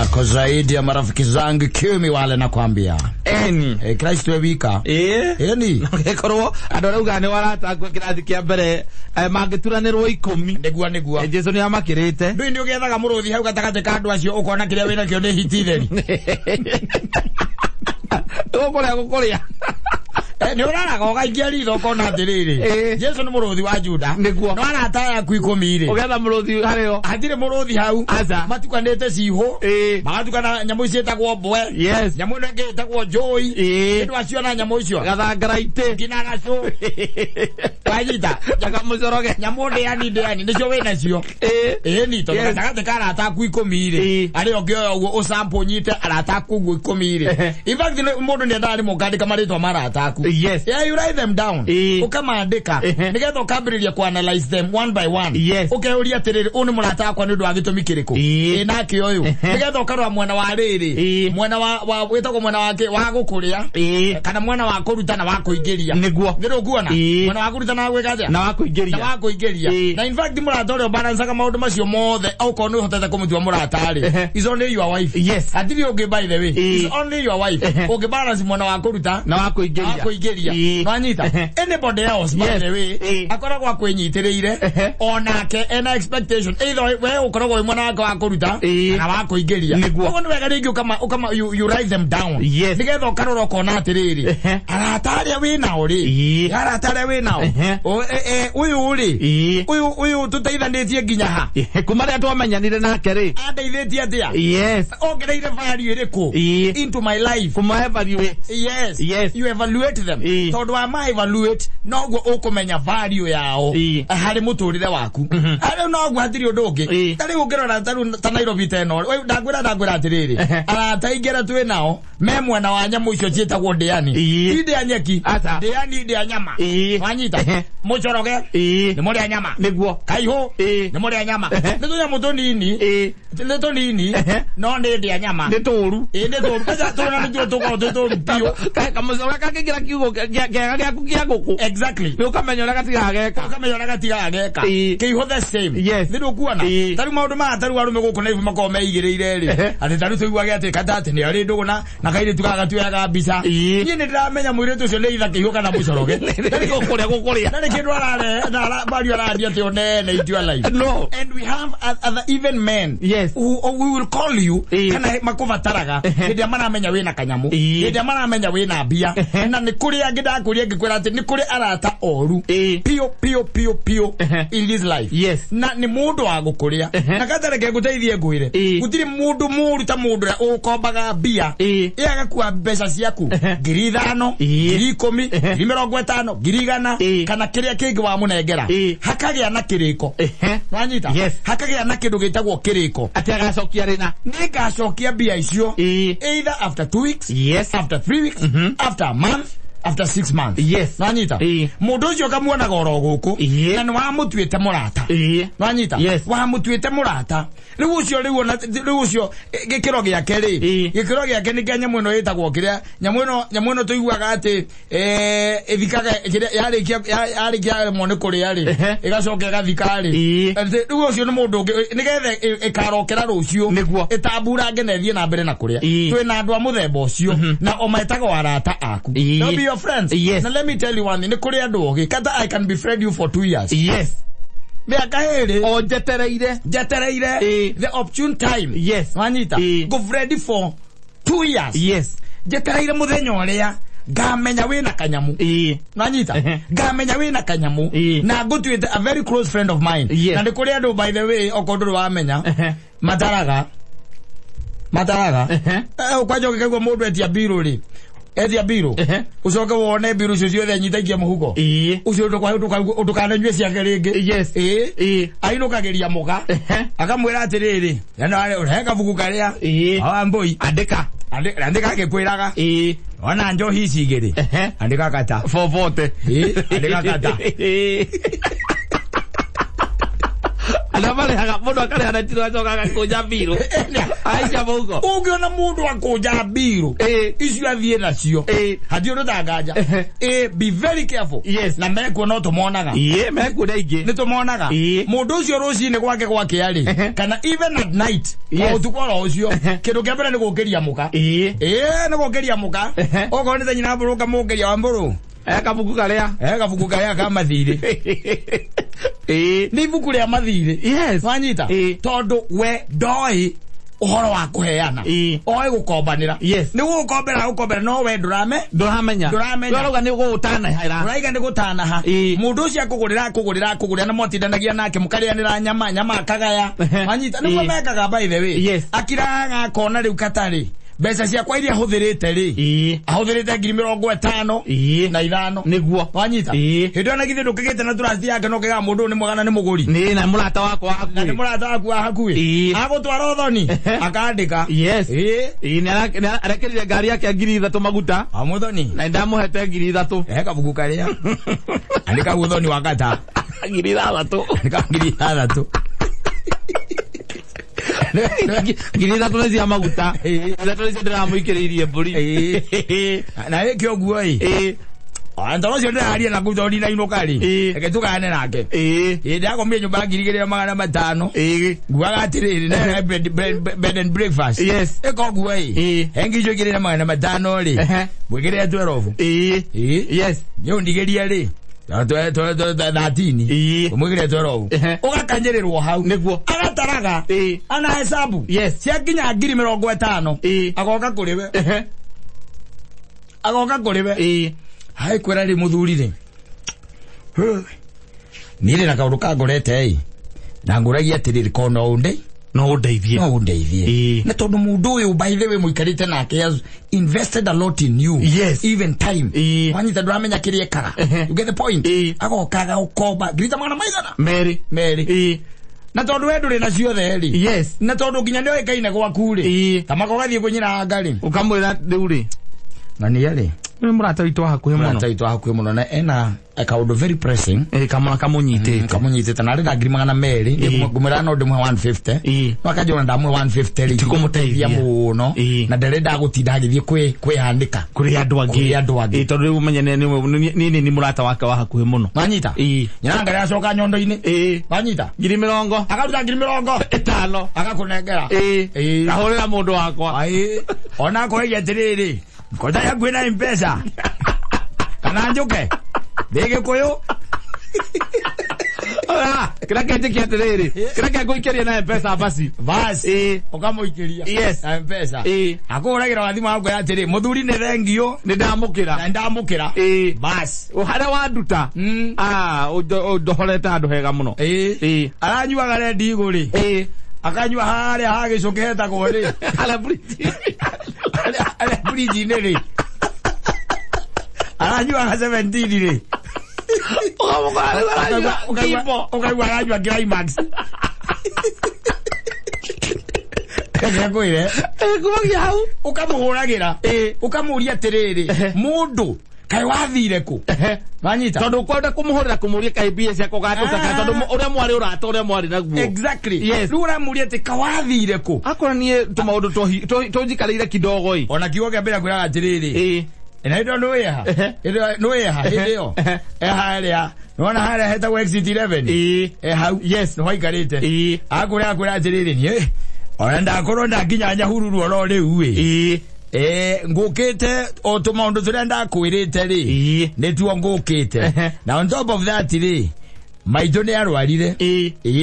Kwa zaidi ya marafiki zangu kiumi wale nakwambia. Eni. Kristo wika. Eni. Koro adora ugane warata kwa kirathi kia mbere magituranirwo 10. Negua. Jesu ni amakirite. Ndu ndio gethaga muruthi hau gatagate ka andu acio ukona kiria wina kio ni hititheri. Gukuria. Ni urara goga ingeri thoko na atiriri. Jesu ni muruthi wa Juda. No arata yaku 10. Ugetha muruthi hario. Hatire muruthi hau. Matukanite ciho. Magatukana nyamu cietagwo mbwe. Yes. Nyamu nge etagwo joy. Ndu acio na nyamu icio. Gathangaraite. Kinaga co. Wajita. Jaga Njoroge. Nyamu ndiani nicio wina cio. Ni to gatagate ka arata aku 10. Ari ogio uguo usample nyite arata aku 10. In fact mundu ni ndari mukandika maritwa marata aku. Yes. Yeah, you write them down. Ukamaandika. Nigetho ukambiriria ku analyze them one by one. Yes. Ukeuria atiriri uni murata akwa ni ndu wa gitumi kiriku. Nake uyu. Nigetho ukarwa mwena wa riri. Mwena wa wetagwo mwena wake wa gukuria. Kana mwena wa kuruta na wa kuingiria. Niguo. Ngiru kuona. Mwena wa kuruta na gwikatia. Na wa kuingiria. Na wa kuingiria. Na in fact murata uri balance ka maundu macio mothe au kono uhotete kumutua murata ari. Is only your wife. Yes. Atiri ugi by the way. Is only your wife. Ugi balance mwena wa kuruta na wa kuingiria. Nwanyita. Anybody else by the way akoragwo akwinyitiriire onake ena expectation either we ukoragwo mwana wake wa kuruta na wa kuingiria. Ugo niwega ringi ukama you write them down. Nigetha ukarora kona atiriri arataria wina uri arataria wina uyu tuteithanitie nginya ha kumari atwamenyanire nake ri andeithitie atia. Yes. Ongereire value iriku into my life. Kuma evaluate. Yes. You evaluate them. Tondu wa ma evaluate noguo ukumenya value yao hari muturire waku. Ari noguo hatiri undu ungi. Tari ungirora ta Nairobi teno. We ndagwira atiriri. Arataingera twi nao me mwena wa nyamu icio cietagwo ndiani. Inde anyeki. Ndiani inde anyama. Wanyita. Njoroge. Ni muri anyama. Niguo. Kaiho. Ni muri anyama. Nitu nyamu tunini. Leto nini? No ndi anyama. Ni toru. Ni toru. Kaja tona ndio toru pio. Kamuzoga kakigira kiugo gya guku. Exactly. Ni ukamenyora gatiga ageka. Kiho the same. Yes. Nidu kuona. Tari maundu ma tari warume guku na ifu makoma meigiriire ri. Ati tari tuigwage ati kata ati ni ari nduguna na kaire tukaga tuyaga mbica. Ni ndiramenya mwire ucio ni itha kiho kana Njoroge. Tari gukuria. Nani kindu arare na bari arari ati onene into your life. No. And we have other even men. Yes. We will call you kana makuvataraga. Ndi amana amenya wina kanyamu. Ndi amana amenya wina bia. Na ni kuri agida kuri agikwira ati ni kuri arata oru. Pio in this life. Yes. Na ni mundu wa gukuria. Na katareke guteithie ngwire. Gutiri mundu muri ta mundu ukombaga bia. Agakuwa mbeca ciaku. 5,000, 10,000, 50,000, 100,000 kana kiria kingi wa munengera. Hakagia na kiriko. Wanyita. Yes. Hakagia na kindu gitagwo kiriko. Ati agacokia rina. Ningacokia bia icio. Either after 2 weeks. Yes. After 3 weeks. After a month. After 6 months. Yes. Nwanyita. Mundu ucio kamuona goro guku. Na ni wa mutuite murata. Nwanyita. Yes. Wa mutuite murata. Riu ucio gikiro giake ri. Gikiro giake ni kenya mweno yetagwo kiria. Nyamu ino tuiguaga ati ithikaga yarikia mone kuria ri. Igacoka igathika ri. Riu ucio ni mundu nigethe ikarokera rucio. Itambura ngenethie na mbere na kuria. Twina andu a muthemba ucio na omaetaga arata aku. Your friends. Yes. Now let me tell you one thing. Nikuri andu ogi. Kata I can befriend you for 2 years. Yes. Miaka heri. O jetereire. The opportune time. Yes. Wanyita. Go ready for 2 years. Yes. Jetereire muthenya uria ngamenya wina kanyamu. Wanyita. Ngamenya wina kanyamu. Na ngutuite a very close friend of mine. Yes. Na nikuri andu by the way okonduru wamenya. Mataraga. Ukwajo kigwa mundu etia biro ri. Etia biro. Ucoke wone biro cio ciothe nyitagia muhuko. Ucio utukananywe ciake ringi. Yes. Ainukagiria muga. Akamwira atiriri. Yana ureka buku karia. Mbui. Andika gikwiraga. Ona njohi ici igiri. Andika kata. 440. Andika kata. Amale mundu akarehana tiro acoka agakuja biru aica mugo ungiona mundu akuja biru icio athie nacio hathio rutanganja be very careful. Yes. Na meko no tumonaga meko na ingi ni tumonaga mundu ucio rucine gwake ari kana even at night o tukora ucio kindu kia mbere ni gukiria muka ni gukiria muka ogo ni tanyina buruka mukiria wa mburu kabuku karia kama thire ni buku ria mathire. Yes. Wanyita tondu we ndoi uhoro wa kuheana oi gukombanira. Yes. Ni gukombera no we nduramenya uroga ni gutana haira uraiga ni gutana ha mundu ucio akugurira na motindanagia nake mukarianira nyama akagaya. Wanyita ni mekaga by the way. Yes. Akiraga kona riu katari besa cia kwa iria huthirite ri ahuthirite 50,000 na 5 niguo. Wanyita hindo na githe ndukigite na turasti yake no kiga mundu ni mugana ni muguri ni na murata wakwa hakuhi ni murata wakwa hakuhi agutwara uthoni akandika. Yes. Ni arekerire ngari yake 3,000 maguta amuthoni na ndamuhete 3,000 kabuku karia andika uthoni wa kata 3,000 Girida tunazia maguta za tunazia ndira muikiririe mburi na ekyo guoi andoro cio ndaria na guthoni na inokari eketukane nake ndako mbe nyumba ngirigire 500 guaga atiriri na bed and breakfast. Yes. Eko guoi engijo girire 500 ri mwigire 12 yes nyo ndigeria ri thatini umwigire twero ugakanyirirwo hau niguo agataraga ana hesabu. Yes. Cia nginya 50,000 agoka kuriwe hai kwera ri muthuri ri nire na kaundu kangorete na nguragia atiriri kono unde no undeithie na tondu mundu uyu by the way muikarite nake has invested a lot in you. Yes. Even time wanyita ndramenya kirie kaga you get the point agokaga ukomba grita mwana maigana Mary na tondu we nduri na ciothe ri. Yes. Na tondu nginya ndio ikaine gwaku ri kama gogathie kunyira ngari ukamwira riu ri na ni ari ni murata witu hakuhi muno na ena akaundu very pressing kama kamunyitite na rida 200 ngumira no ndimwe 150 wakajona ndamwe 150 ri tikumuteithia muno na ndarenda gutinda agithie kwihandika kuri andu angi tondu riu umenye ni murata wake wa hakuhi muno. Wanyita nyina ngari acoka nyondo-ini wanyita 70,000 akaruta 50,000 agakunengera kahurira mundu wakwa ona koige atiriri kota ya gwina M-Pesa kana njuke ndege koyo kira kete kiatiriri kira kaguikeria na M-Pesa basi ukamuikiria. Yes. Na M-Pesa akuragira wathima wako atiri muthuri ni thengio ni ndamukira basi uhara wanduta ndohoreta andu hega muno aranyuaga rendi iguri akanyua haria hagicuke hetagwo ri ala bridge ri aranyua 17 ri ukaigua aranyua climax kakwire ukamuhuragira ukamuria atiriri mundu kai wathire ku Wanyita tondu kwenda kumuhurira kumuria kai bia cia kugatuka tondu uria mwari urata uria mwari naguo. Exactly. Yes. Ura muria te kawathire ku akora nie tumaundu tojikaraire kidogo ona kiugo kia mbere kwira atiriri na indo no eha hiyo haria nona haria hetagwo exit 11 hau. Yes. No haikarite akura atiriri nie ona ndakorwo ndakinya nyahururu oro riu ngukite o tumaundu turia ndakwirite ri ni tuo ngukite na on top of that ri maitho ni arwarire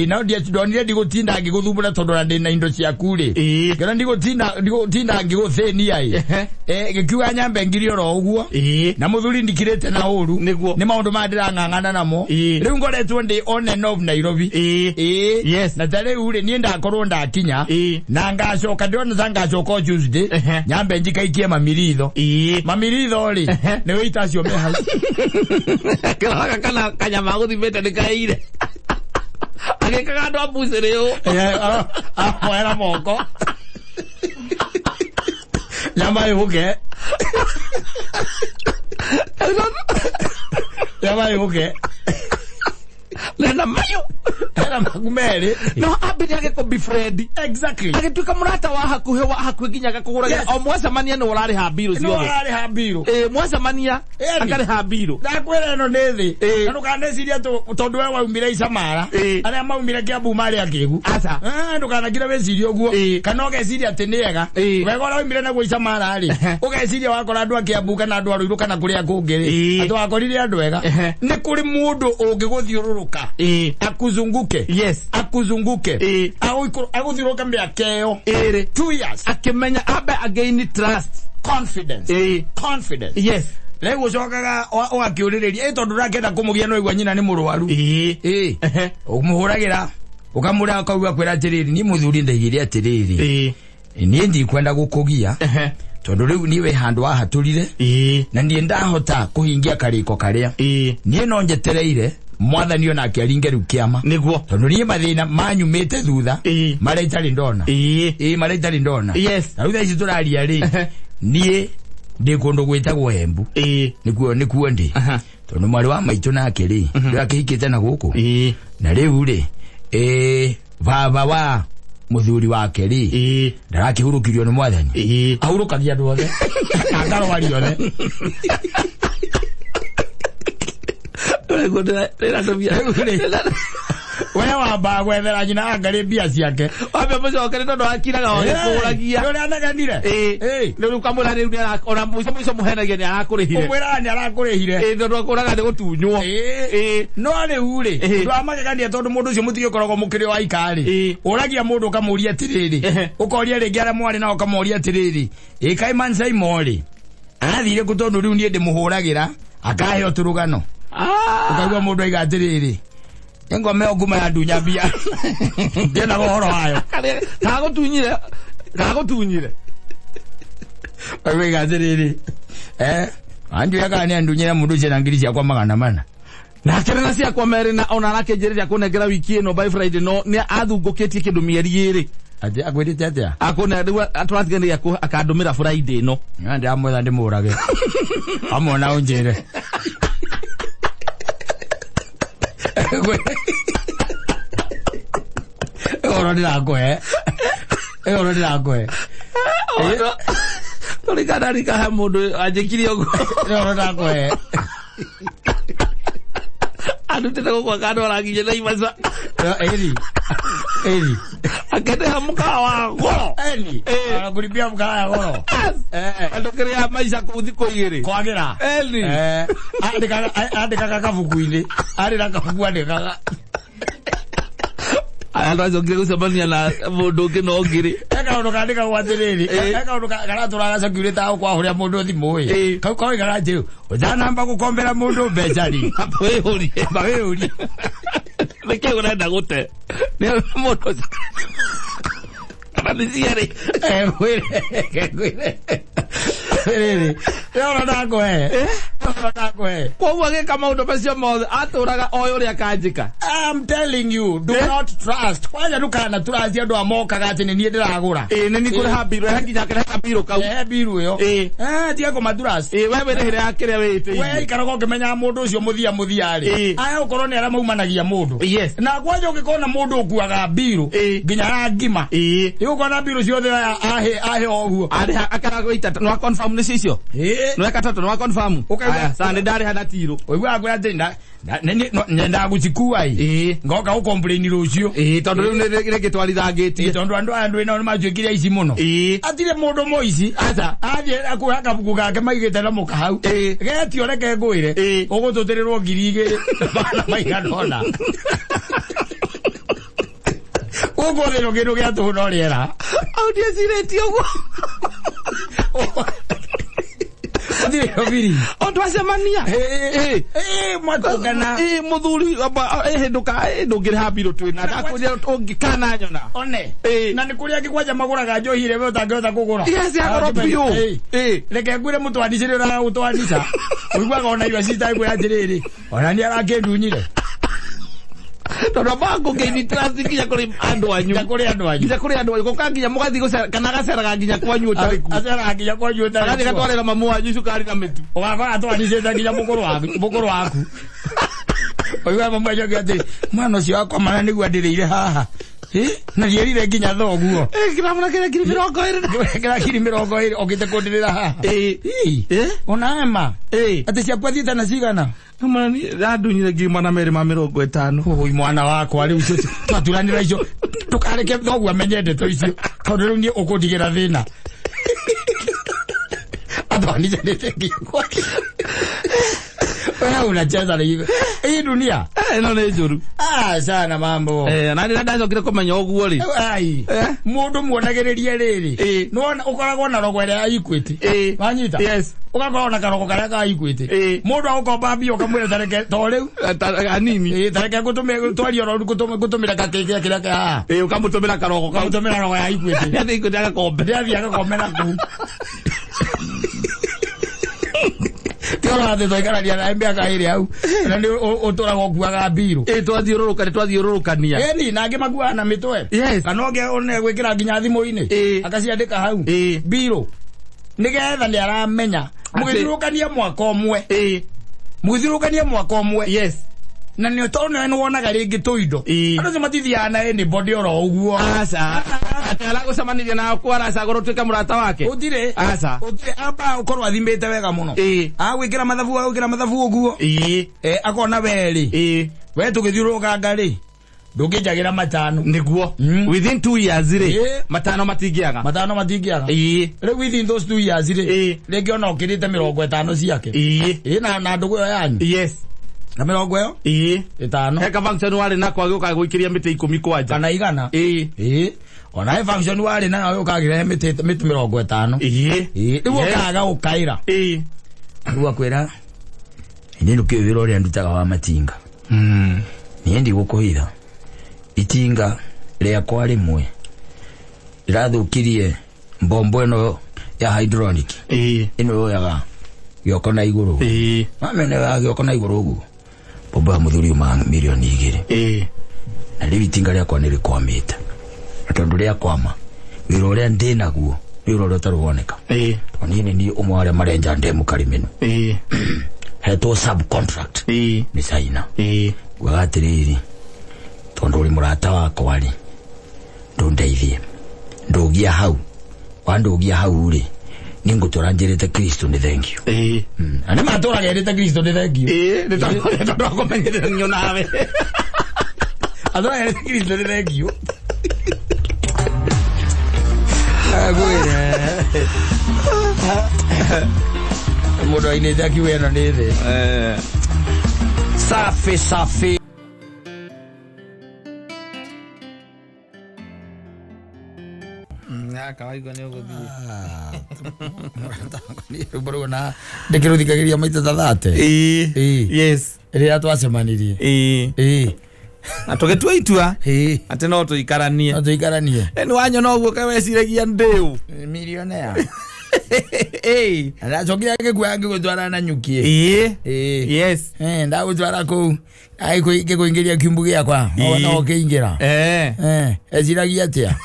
na ndonire ndigutinda ngiguthumbura tondu na ndina indo ciaku ri kana ndigutinda ngiguthenia gikiuga nyambe ngiri oro uguo na muthuri ndikirite na uru ni maundu ma ndirang'ang'ana namo riu ngoretwo ndi on and off Nairobi yes na tare uri ni ndakorwo ndakinya na ngacoka ndiona ngacoka Tuesday nyambe njikaikie mamiritho ri ni wita cio me hau kana kanyama guthimete ndikaire agikaga andu abucire u era moko nyama ihuke Nena mayo. Era magumere. No abiri age ko befriend. Exactly. Age tuka murata wa hakuhe ginya gakugura o mwacemania no urari ha biro cio. No urari ha biro. Mwacemania akari ha biro. Ndakwera no nethi. Andu kaneciria tondu we waumire Icamara. Aria maumire Kiambu mari akigu. Asa. Andu kanakira weciria uguo. Kana ugeciria ati niega. Wegora waumire naguo Icamara ri. Ugeciria wakora andu a Kiambu kana andu a Ruiru kana kuria kungiri. Andu akorire andu ega. Ni kuri mundu ungiguthiururuka. Akuzunguke. Yes. Akuzunguke. Aguthiururuka miakeo. 2 years. Akimenya abe again trust. Confidence. Confidence. Yes. Lego cokaga oakiuriria tondu rakenda kumugia no igwa nyina ni murwaru. Umuhuragira ukamura akauga kwera atiriri ni muthuri ndaigire atiriri. Ni ndi kwenda gukugia. Tondu riu niwe handu ahaturire. Na ndie ndahota kuhingia kariko karia. Nie no njetereire mwathani ona akiaringe riu kiama. Niguo. Tondu nie mathina manyumite thutha. Maraitari ndona. Maraitari ndona. Yes. Na rutha ici turaria ri. Nie ndi kundu gwitagwo Embu. Nikuo ndi. Tondu mwari wa maitu nake ri. Ndakihikite na guku. Na riu ri baba wa muthuri wake ri. Ndarakihurukirio ni mwathani. Ahurukagia andu othe. Akaro wari othe. Wewe wamba gwethera nyina angari mbia ciake. Wambe mucokere tondu akiraga o kuragia. Ndio anaganire. Ndio ukamura riu ona muico muhenagia ni arakurihire. Umwira ni arakurihire. Tondu akuraga ni gutunywo. No riu ri. Ndio amagegania tondu mundu ucio mutige koragwo mukiri wa ikari. Uragia mundu ukamuria atiriri. Ukoria ringi ara mwari na ukamuria atiriri. Kai Mansaimo ri. Arathire gutondu riu nie ndimuhuragira. Akahe oturugano. Ukaigua mundu aiga atiriri. Ngome oguma ya dunya bia. Ndena gohoro hayo. Kagutunyire. Wewe gathiriri. Andu yakani andunyira mundu cena ngiri cia kwa 400. Na kerena cia kwa meri na ona rakenjereria kunengera wiki ino by Friday no ni athungukitie kindu mieri iri. Ati akwirite atia? Akona riu aturatigania akandumira Friday no. Ndi amwetha ndimurage. Amona unjire. Oro ndirakoe. Oro ndirakoe. Tori kadarika ha mundu ajikiri ogo. Oro ndirakoe. Adu tete kwa kado rangi na imasa. Eri. Akete hamuka wa go. Eri. Anakulipia mkaya goro. Andokerea maisha kuthiko igiri. Kwagira. Eri. Andika kafukuini. Arira kafuku andika. Alazo ngire gusabania na mundu ngino ngiri. Eka undu kandika gwatiriri. Eka undu kana turaga security au kwa huria mundu thimui. Kau igara jiru. Ujanamba gukombera mundu mbecari. Bawe uri. Meke urenda gute. Ni mundu. Kanisiare. Gwire. Ora ndakoe. Kwa uage kama ndo pasio mo aturaga oyo ria kanjika. I'm telling you, do not trust. Kwanja dukana turazia ndo amoka gati ni nie ndiragura. Nini kuri habiro hakinya kare habiro kau. Biro yo. Tia ko maduras. Wewe rehere akire wete. Wewe ikarago kimenya mundu ucio muthia ri. Aya ukorwo ni ara maumanagia mundu. Yes. Na kwanja ukikona mundu ukuaga biro. Nginya ngima. Yukona biro ciothe ahe oguo. Ari akarago itata no confirm ni cicio. No katatu no confirm. Aya sande ndari hana tiro. Oigwa gwa tenda. Nenda guchikua ngoka u complain rucio tondu riu nirege twarithangitie tondu andu ino majwikire ici muno atire mundu moici asa athie akuha kabuku gake maigite na mukahau getio reke ngwire ugututirwo ngiri igiri bana maigana ugorero kindu gia tuhuna riera audience rate ugo Ndio viri. Ondwasemania. Mwatogana. Muthuri henduka ndungire habiro twina ndakuria ungikana nyona. One. Na nikuria kikwaja maguraga njohire we utangehota kugura. Yes agoro pio. Reke ngwire mutwandicire ra utwandica. Uigwaga ona iwa cita igwe atiriri. Ona ni arakendunyire. Tondu bango ngeini traffic ya kuri andu anyu. Ya kuri andu anyu. Kokanginya mugathi gucera kana gaceraga nginya kwanyu utariku. Aceraga nginya kwanyu utariku. Kana gatwarira mamu wanyu cukari na mitu. Ugakora atwandicire nginya mukuru waku. Oiga mama yo gati mwana cio akwa mana niguo ndirire haha. Na rierire nginya thoguo. Kira mwana kira kiri mirongo iri. Kira kiri mirongo iri ogite kundirira haha. Ona ema. Ati cia kwathita na cigana. Mani radunyire ngima na meri ma 50. Oi mwana wakwa riu cio twaturanira icio. Tukareke thoguo amenyende to icio. Tondu riu ni ukundigira thina. Adwani jende ngikwa. Wewe unacheza na hiyo. Hii dunia. No ni njuru. Sana mambo. Na ndira ndacokire kumenya uguo ri. Ai. Mundu muonagereria riri. Nuona ukoragwo na rogo ya Equity. Wanyita. Yes. Ugakorwo na karogo karia ka Equity. Mundu agokomba mbio kamwira tareke to riu. Anini. Tareke gutumira twario ro gutumira kakeke kiria ka. Ukamutumira karogo ka. Gutumira rogo ya Equity. Ndia Equity agakombe. Ndia agakomera ku. Tora de toikararia na mbia kairi au na ni utorago kuaga biru twathiururukania ni nange magua na mitwe kanoge one gwikira nginya thimu-ini akaciandika hau biru nigetha ni aramenya mugithurukania mwaka omwe yes na ni tone no wonaga ringi tuindo andu cimatithiana ni body oro uguo asa atala gucamaniria na kwara sagoro twika murata wake utire asa utire aba ukorwo athimite wega muno gwikira mathabu uguo akona weri we tugithiuruka ngari ndungijagira matano niguo within 2 years ri matano matingiaga riu within those 2 years ri ringi ona ukirite 50 ciake na ndugu yo yanyu yes na mirongo yo 5 heka function wari nako agiuka guikiria miti 10 kwanja kana igana ona function wari na yo kagira miti 50 riu kaga ukaira riu akwira ine nukiviro ri andutaga wa matinga ni ndi gukuhira itinga ria kwa rimwe irathukirie mbombo eno ya hydraulic ino yoyaga giokona iguru mamene wa giokona iguru uguo bombo ya muthuri ma milioni 2 na riu itinga ria kwa nirikwamite tondu ria kwama wiro ria ndinaguo wiro ria taruoneka onini ni umwe wa marenja ndemu karimeno heto subcontract ni saina gwagatiriri tondu uri murata wakwa ri ndundeithie ndugia hau ri ningutora njirite Kristo ni thank you ani matora gerite Kristo ni thank you ni tondu akomenyerera nyo nawe adora gerite Kristo ni thank you agwira mudo ine thank you eno ni the safi kawaigwa ni uguthi bro na ndikiruthikagiria maita tathate yes ria twacemanirie atugetua itua ati no tuikaranie ni wanyona uguo kaweciragia ndiu millionaire Chokia ngekuya ngigutwara na nyukie yes ndagutwara ku ai kuingiria kiumbu giakwa ona okiingira eciragia atia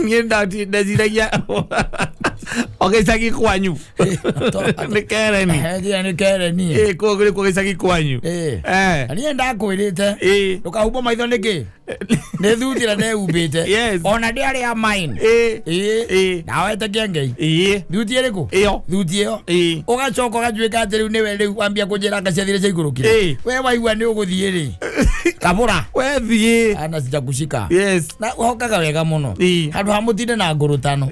nie ndaciragia ogecagi kwanyu ni kereni kogire kogecagi kwanyu ani ndakwirite ndukahumba maitho niki ne thuthira ne umbite ona ndiari ya mine nawe te kengei thuthie riku thuthie yo ugacoka ugajuika ati riu niwe riu wambia kunjira ngaciathire cia igurukire we waigua ni uguthie ri kabura we thie ana sija kushika na hokaga wega muno handu hamutinde na nguru tano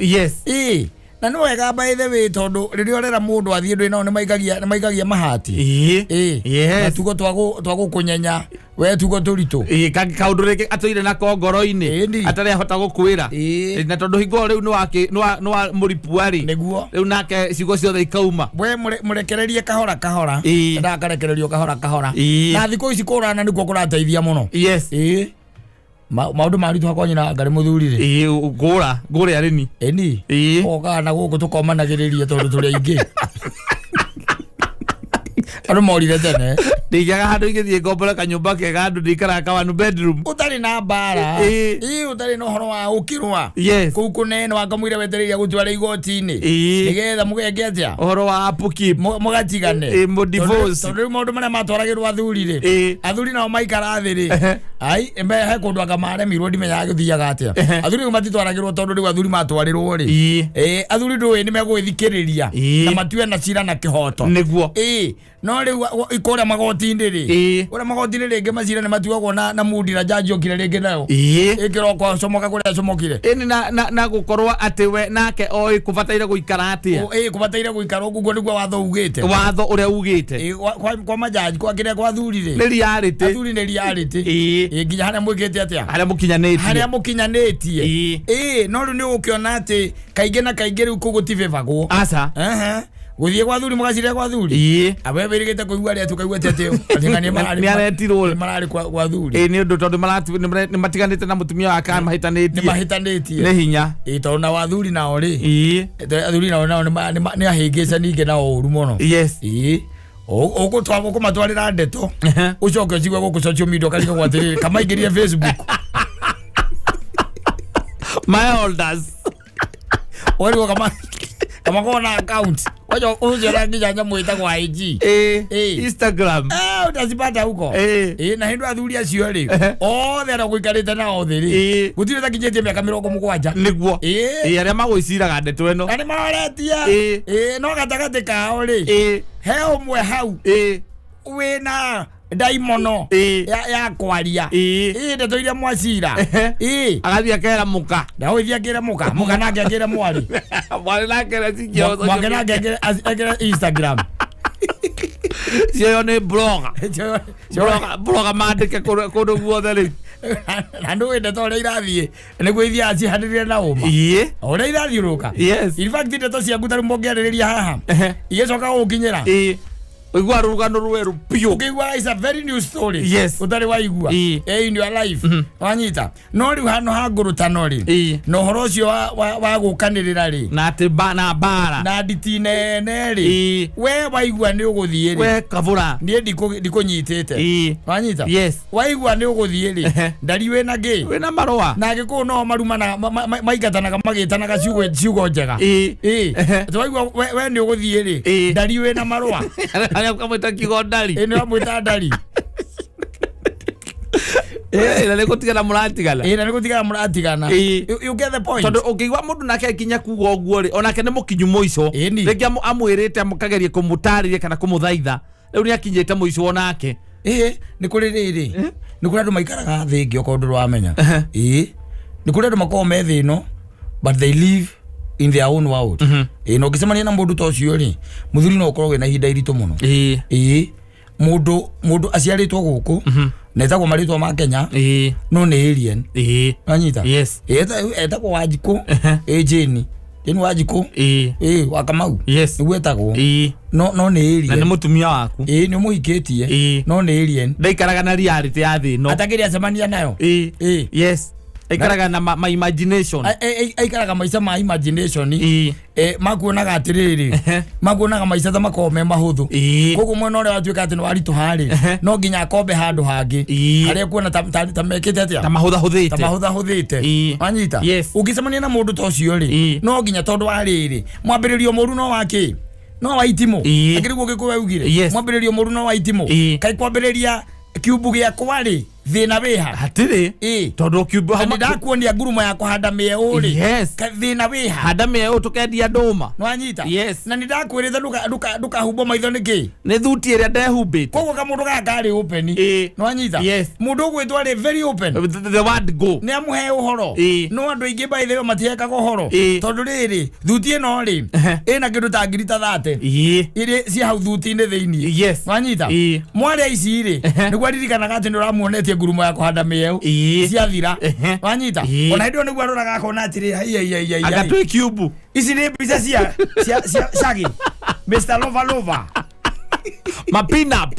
na no wega by the way tondu ririo rera mundu athie ndu ino ni maigagia mahati na tugo twago kunyenya we tugo turitu kaundu reke atoire na kongoro-ini atare hota gukwira na tondu hingo riu no wa muripuari niguo riu nake cigo ciothe ikauma we murekererie kahora ndakarekererio kahora na thiku ici kurana nikuo kurateithia muno maundu maritu hakwa nyina ngari muthurire ngura areni oka na guku tukomanagiriria tondu turi aingi andu morire tene ndijaga handu ingithie ngombora kanyumba kega andu ndikara ka one bedroom utari na bara utari no horo wa ukirwa ku kunene wakamwire wetereria gutwara igoti-ini nigetha mugenge atia horo wa upkeep mugatigane mo divorce tondu maundu maria matwaragirwo athuri athuri nao maikara thiri ai embe he kundu akamare mirwo ndimenyaga guthiaga atia athuri matitwaragirwo tondu riu athuri matwarirwo ri athuri ndui ni megwithikiriria na matue na cira na kihoto niguo no riu ikore magoti-ini ri ora magoti-ini ringi macira ni matuagwo na mudi na jaji okire ringi nayo ikiroko comoka kuria comokire ni na gukorwa ati we nake oi kubataire guikara atia kubataire guikara guguo niguo watho ugite watho uria ugite kwa majaji kwa kire kwa athuri ri ni reality athuri ni reality nginya haria mwikite atia haria mukinyanitie no riu ni ukiona ati kaingi na kaingi riu kugutivevagwo asa guthie kwa athuri mugacire kwa athuri abe birigite kuigua ria tukaigua ati atingani marari kwa athuri ni undu tondu ni matiganite na mutumia wa kama mahitanitie ni hinya tondu na athuri nao ri athuri nao ni ahingisa ninge na uru muno ukumatwarira ndeto ucoke ucigwe guku social media kariga gwatiriri kama ingirie Facebook my elders wali kama kona account wajo uzera ngija mwita kwa IG Instagram utazipata huko na hindu athuri acio ri othe ara guikarite na othe ri gutire ta kinyetie miaka 70 niguo aria magwiciraga ndeto eno ani maretia no gatagati kao ri he umwe hau wina daimono ya kwaria ndeto iria mwacira agathia akera muka ndathia akera muka nake akera mwari nake sikio mwake nake akera Instagram cio ni blogger mandike kundu guothe ri andu ndeto uria irathie niguo ithia acihandirire na uma uria irathiuruka in fact ndeto ciaku tari mongereriria haha igicoka gukinyira igwa rugano rweru pio ukigwa is a very new story utari waigua in your life wanyita no ri hano ha ngurutano ri no horo ucio wa gukanirira ri na tibana bara na ditine ri we waigua ni uguthie ri we kavura ni ndikunyitite wanyita waigua ni uguthie ri ndari we na ngi we na marwa na giku no maruma na maigatanaga magitanaga ciugo njega waigua we ni uguthie ri ndari we na marwa aria kamwita kigondari ni amwita ndari na nigutigana muratigana you get the point tondu ukigwa mundu nake kinya kuga uguo ri onake ni mukinyu muico ringi amwirite amukagerie kumutaririe kana kumuthaitha riu ni akinyite muico onake ni kuri riri ni kuri andu maikaraga thingi okondu rwamenya ni kuri andu makoo me thino but they live in their own world no gicemania na mundu tocio ri muthuri no ukorwo na ihinda irito muno mundu aciaritwo guku netagwo maritwa ma Kenya no ni alien anyita etagwo Wanjiku Jeni Wanjiku Wakamau niguetagwo no ni alien na ni mutumia waku ni muhikitie no ni alien ndaikaraga na reality ya thino atagiri acemania nayo aikaraga na my imagination aikaraga maica ma imagination makuonaga atiriri makuonaga maica ta makome mahuthu koguo mwena uria watuika ati ni waritu hari no nginya akombe handu hangi haria kuona ta mekite atia ta mahutha huthite wanyita ungicemania na mundu tocio ri no nginya tondu wa riri mwambiririo muru no waki no waitimo akiriguo gikuwe ugire mwambiririo muru no waitimo kai kwambiriria kiubu gia kwari thina wiha hatiri tondu kiubu hama ndakuonia ngurumo ya kuhanda mieu ri thina wiha handa mieu tukendia nduma nwanyita na ni ndakwirite duka hubo maitho niki ni thuti iria ndehumbite koguo kamundu gakari open nwanyita mundu ugwitwa ri very open the word go ni amuhe uhoro no andu ingi by the way matiekaga uhoro tondu riri thuti ino ri ina kindu ta ngiri ta 30 iri cia hau thuti ni thiini nwanyita mwari ici ri niguo ririkanaga ati nduramuonetie ngurumo ya kuhanda mieu ciathira wanyita ona hindu niguo aroraga akona atiri agatwe kiubu ici ni mbica cia Shaggy Mr. Lova ma pin up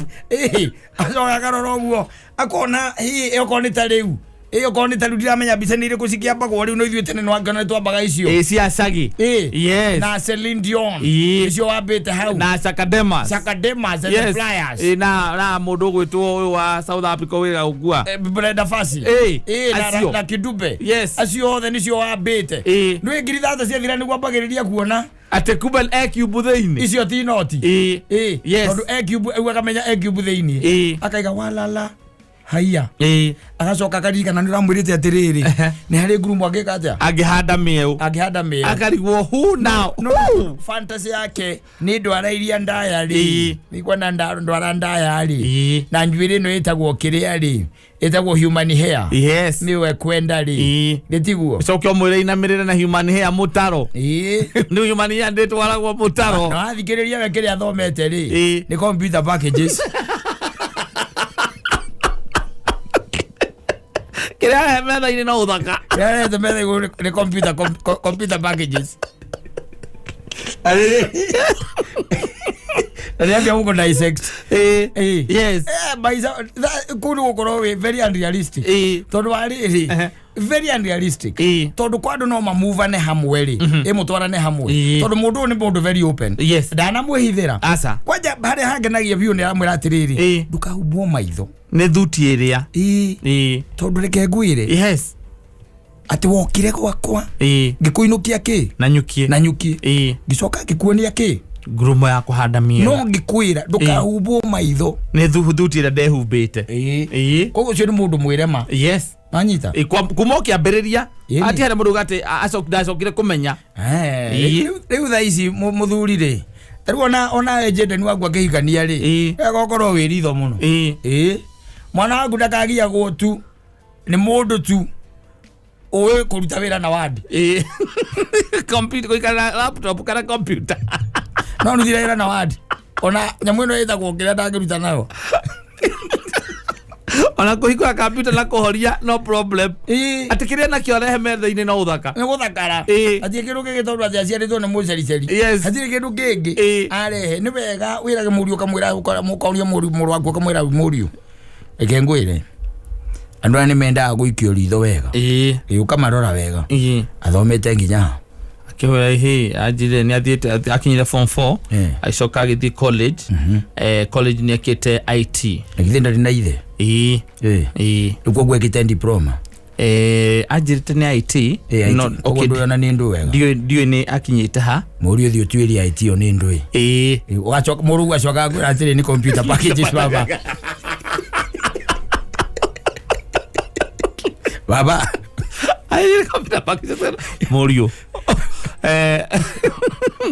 acoka karora uguo akona okona ta riu iyo ko ni tarudira menya bica ni ire kusikiamba ko ri no ithuĩ tene no angana twambaga icio cia Sagi yes na Celine Dion icio wambite hau na Sakademas and Flyers na mundu gwitwo uyu wa South Africa wira ugua Brenda Fassie na Kidube acio othe nicio wambite no ingiri thata cia thira ni gwambagiriria kuona ate kubel EQ theini icio ti noti yes tondu EQ akamenya EQ theini akaiga walala haya agacoka karikana ni ramwirite atiriri ni hari group agikaja agihanda meu akarigwo hu now no fantasy yake ni ndwara iria ndayari ni kwana ndwara ndayari na njwire no itagwo kiria ri itagwo human hair yes ni we kwenda ri gitiguo cokyo mwire inamirire na human hair mutaro ni human hair nditwaragwo mutaro no athikiriria we kiria thomete ri ni computer packages kira metha ini no Uthaka kira metha ni computer packages Aliambia huko dissect yes baisa kuni ukoro very unrealistic tondu ari very unrealistic tondu kwadu no mamuva ne hamweli emutwara ne hamwe tondu mundu ni mundu very open dana mwihithira asa kwaja bare hagenagia view ni amwira atiriri ndukahubwo maitho ne thuti iria tondu reke ngwire yes ati wokire gwakwa ngikuinukia ki na nyukie gicoka ngikuonia ki grumo ya kuhanda mie no ngikwira ndukahubwo maitho ne thuti ira ndehumbite kogo cio ni mundu mwirema yes anyita kumokia mberiria ati hari mundu gati acokire kumenya riu tha ici muthurire riu ona agent ni wagwa kihikania ri egokoro wiritho muno mwana wangu ndakagia gwotu ni mundu tu owe kuruta wira na wadi computer kuikara laptop kana computer no nuthira wira na wadi ona nyamu ino ithagwo ngiria ndangiruta nayo ona kuhikwa computer na kuhoria no problem atikiria na kio rehe metha-ini no Uthaka ni guthakara ati kindu gigitondu ati aciaritwo ni mucericeri atiri kindu kingi arehe ni wega wirage murio kamwira mukoria murio waku kamwira murio eke ngwire andu ani menda guikio ritho wega ukamarora wega athomete nginya akihoya ajire ni athiete akinyire form 4 aicoka githi college college ni akite IT ngithinda rina ithe uko gwekite diploma ajirite ni IT no okindo na ni ndu wega dio ni akinyite ha muri thio twiri IT o ni ndu ugacoka muru ugacoka ngwira atiri ni computer packages baba ai computer packages morio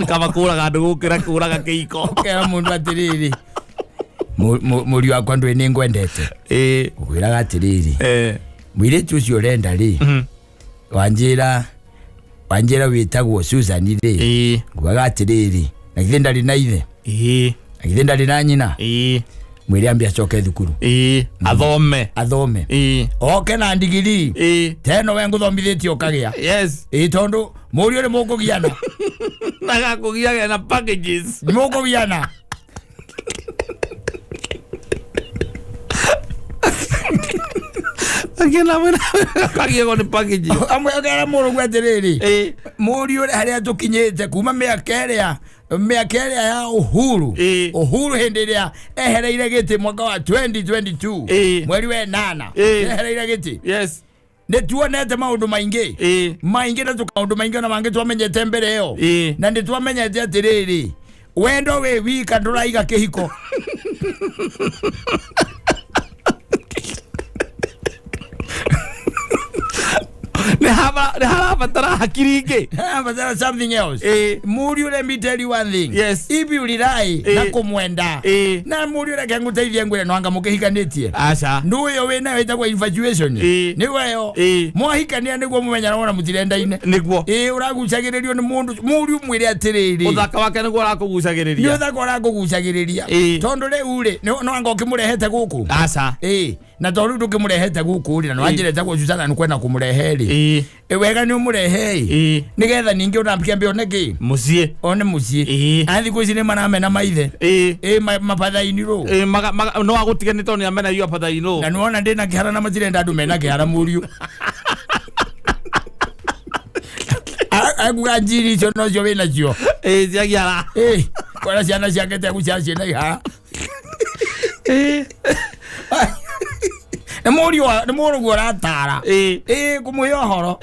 kama kuraga ndu gukira kuraga kiiko kera mundu atiriri muri wakwa ndu ni ngwendete ukwiraga atiriri mwire tucio renda ri wanjira witagwo Susan ri ngwaga atiriri na githinda ri na ithe na githinda ri na nyina mwire ambia coke thukuru athome oke na ndigiri teno we nguthomithitio kagia yes tondu murio ni mukugiana naga kugiaga na packages ni mukugiana agena mwana kagia go ni packages amwe agera muru gwetereri murio haria tukinyite kuma miakeria ya Uhuru hindi iria ehereire giti mwaka wa 2022 mweri we 8 ehereire giti yes ne tuonete maundu maingi na tukaundu maingi na mangi twamenyete mbere yo na ndi twamenyete atiriri wendo we wika nduraiga kihiko ne hava tara hakiringe but something else muri let me tell you one thing yes if you lie na kumwenda na muri le kangu taithia ngwire no anga mukihikanĩtie acha ndu yo we na wetagwa infatuation ni weyo mwahikania niguo mumenya na mutirenda-ine niguo uragucagiririo ni mundu muri mwire atiriri Uthaka wake niguo arakugucagiriria ni Uthaka arakugucagiriria tondu riu ri no anga ukimurehete guku acha na tondu ndukimurehete guku ri na wanjirete gucana nukwenda kumurehe ri wega ni umurehe nigetha ningi unambikia mbio neki mucie one mucie athi kuici ni manamena maithe mapathaini ro no agutiganite to ni amena yu apathaini ro na nuona ndina kihara na matirenda andu mena kihara muriu aguga njiri icio no cio wina cio ciagiara kora ciana ciakete gucia ciana iha ni muru gora tara kumuyo horo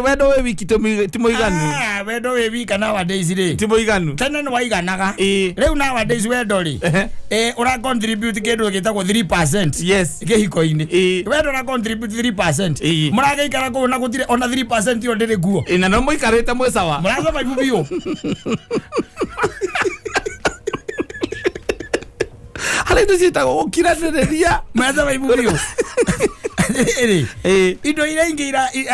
wendo we wiki timoiganu wendo we wiki na wadays ri timoiganu tena ni waiganaga riu na wadays wendo ri ura contribute kindu gitagwo 3%. Yes kihiko-ini wendo na contribute 3%. murageikara ko na gutire ona 3% yo ndiri guo na no muikarite mwesawa muraza maibubio hali ndicita gukiranereria mwaza maibubio indo ira ingi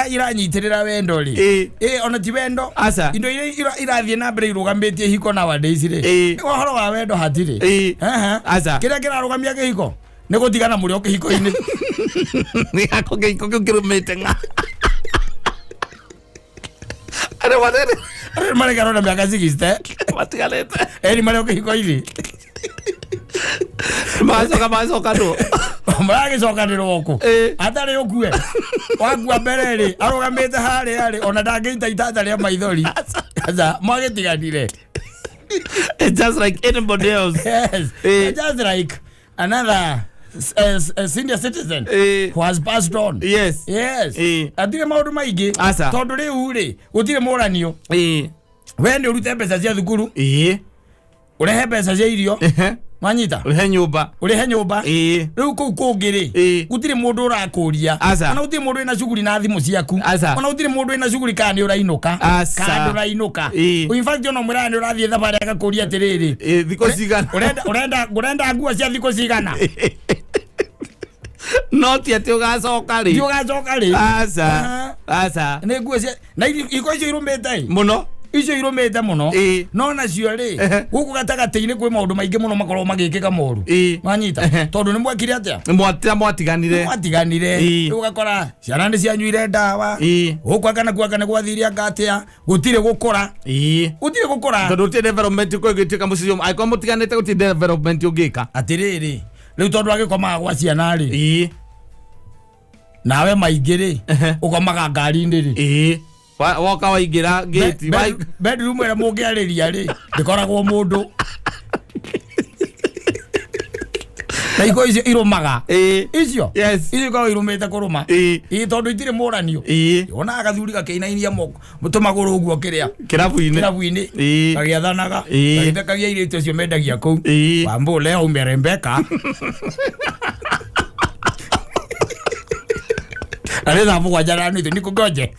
iranyitirira wendo ri ona ti wendo indo ira irathie na mbere irugambitie hiko na wadays ri uhoro wa wendo hatiri kira kirarugamia kihiko ni gutigana muri okihiko-ini ni ako kihiko kirumite nga are wadere mare garona miaka 60 matigalete ni mare okihiko-ini macoka ndo maragicoka ndiro oku atari ukue wagua mbere ri arugamite hari ona ndangita itata ria maithori aza magitiganire it's just like anybody else. Yes just like another senior citizen who has passed on. Yes atire maundu maingi tondu riu ri gutire muranio wende urute mbeca cia thukuru urehe mbeca cia irio manyita urehe nyumba riu ku kungiri gutire mundu urakuria ona gutire mundu ina shughuli na thimu ciaku ona gutire mundu ina shughuli kandi urainuka in fact ono murani urathie thabari agakuria atiriri thiko cigana urenda ngua cia thiko cigana noti ati ugacoka ri asa ni ngua cia na iko icio irumite muno icio irumite muno no nacio ri guku gatagati-ini kwi maundu maingi muno makorwo magikika moru manyita tondu ni mwekire atia mwatiganire ugakora ciana ni cianyuire ndawa gukwakana kwakana gwathiria ngatia gutire gukura tondu ti development ko gitika mucio aiko mutiganite guti development ugika atiriri riu tondu agikomaga gwa ciana ri nawe maingi ri ukomaga ngari-ini ri woka waigira gate bedroom era mungiariria ri ndikoragwo mundu na iko icio irumaga icio ko irumite kuruma tondu itire muranio ona agathuri gakinainia moko mutumaguru uguo kiria kirabu-ini agiathanaga agithekagia irio icio mendagia kuu wambule umerembeka ale na mwa jana ni nikugoje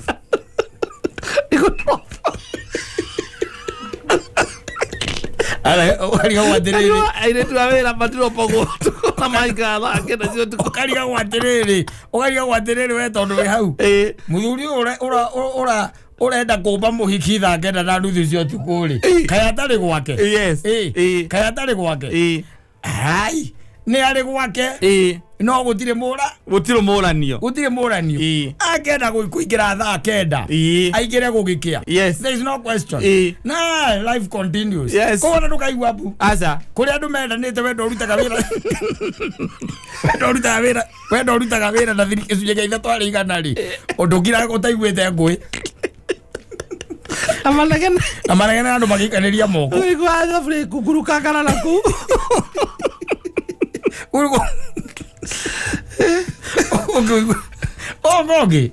ala wali wadiriri aire tu avera patro pogo kama ikala kenda sio tu kaliga wadiriri we tondu we hau muthuri ora enda kumba muhiki thangenda na nuthu cio tukuri kaya tari gwake kaya tari gwake ai ni ari gwake no gutire muranio akenda kuingira thaa kenda aigire gugikia there is no question na life continues kona ndukaigua bu kuri andu mendanite wendo urutaga wira na thiri gicunjĩ gĩa ithatũ harĩ igana ri undu ngira utaiguite ngui amanegene andu magikaniria moko kukurukakana naku mogi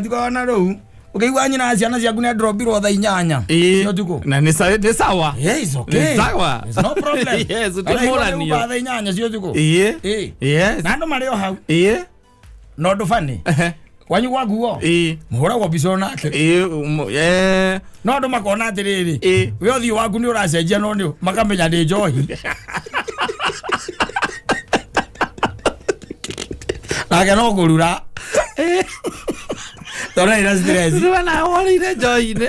tukona riu ukiigua nyina ciana ciaku ni ndrobirwo thaa 8 cio tuku na ni sawa yes okay sawa no problem yes utimorania thaa 8 cio tuku yes na ndo mario hau no ndufani kwanyu gwaguo muhuragwo mbica nake no ndo makona atiriri we uthio waku ni uracenjia no ni makamenya ndi njohi nake no ngurura tora ira stress wana wali njohi-ini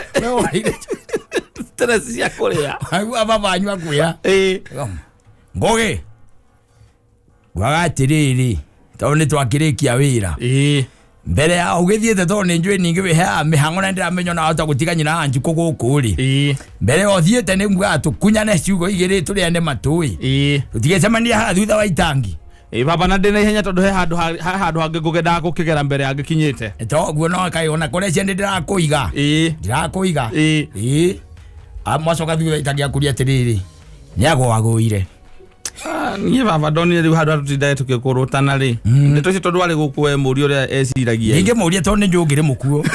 stress ya kuria agua babanyu akwira ngoge gwaga atiriri Tone twakirikia wira. Mbere ya ugithiete to ni njwe ningi we ha mihango na ndira menyo na ota gutiga nyina anju kuguku ri. Mbere othiete ni ngwa tukunyane ciugo igiri turi ane matui. Tutigecemania ha thutha wa itangi. Baba na ndina ihenya tondu he handu hangi ngugenda gukigera mbere angikinyite. To guo no kai ona kore cia ndira kuiga. Ndirakuiga. Amwacoka thutha itangi akuria tiriri. Nyago waguire. Ni baba doni ri handu tutindae tukikurutana ri. Nituci tondu ari gukuwe muri uria eciragia. Ninge muria tondu ni njungire mukuo.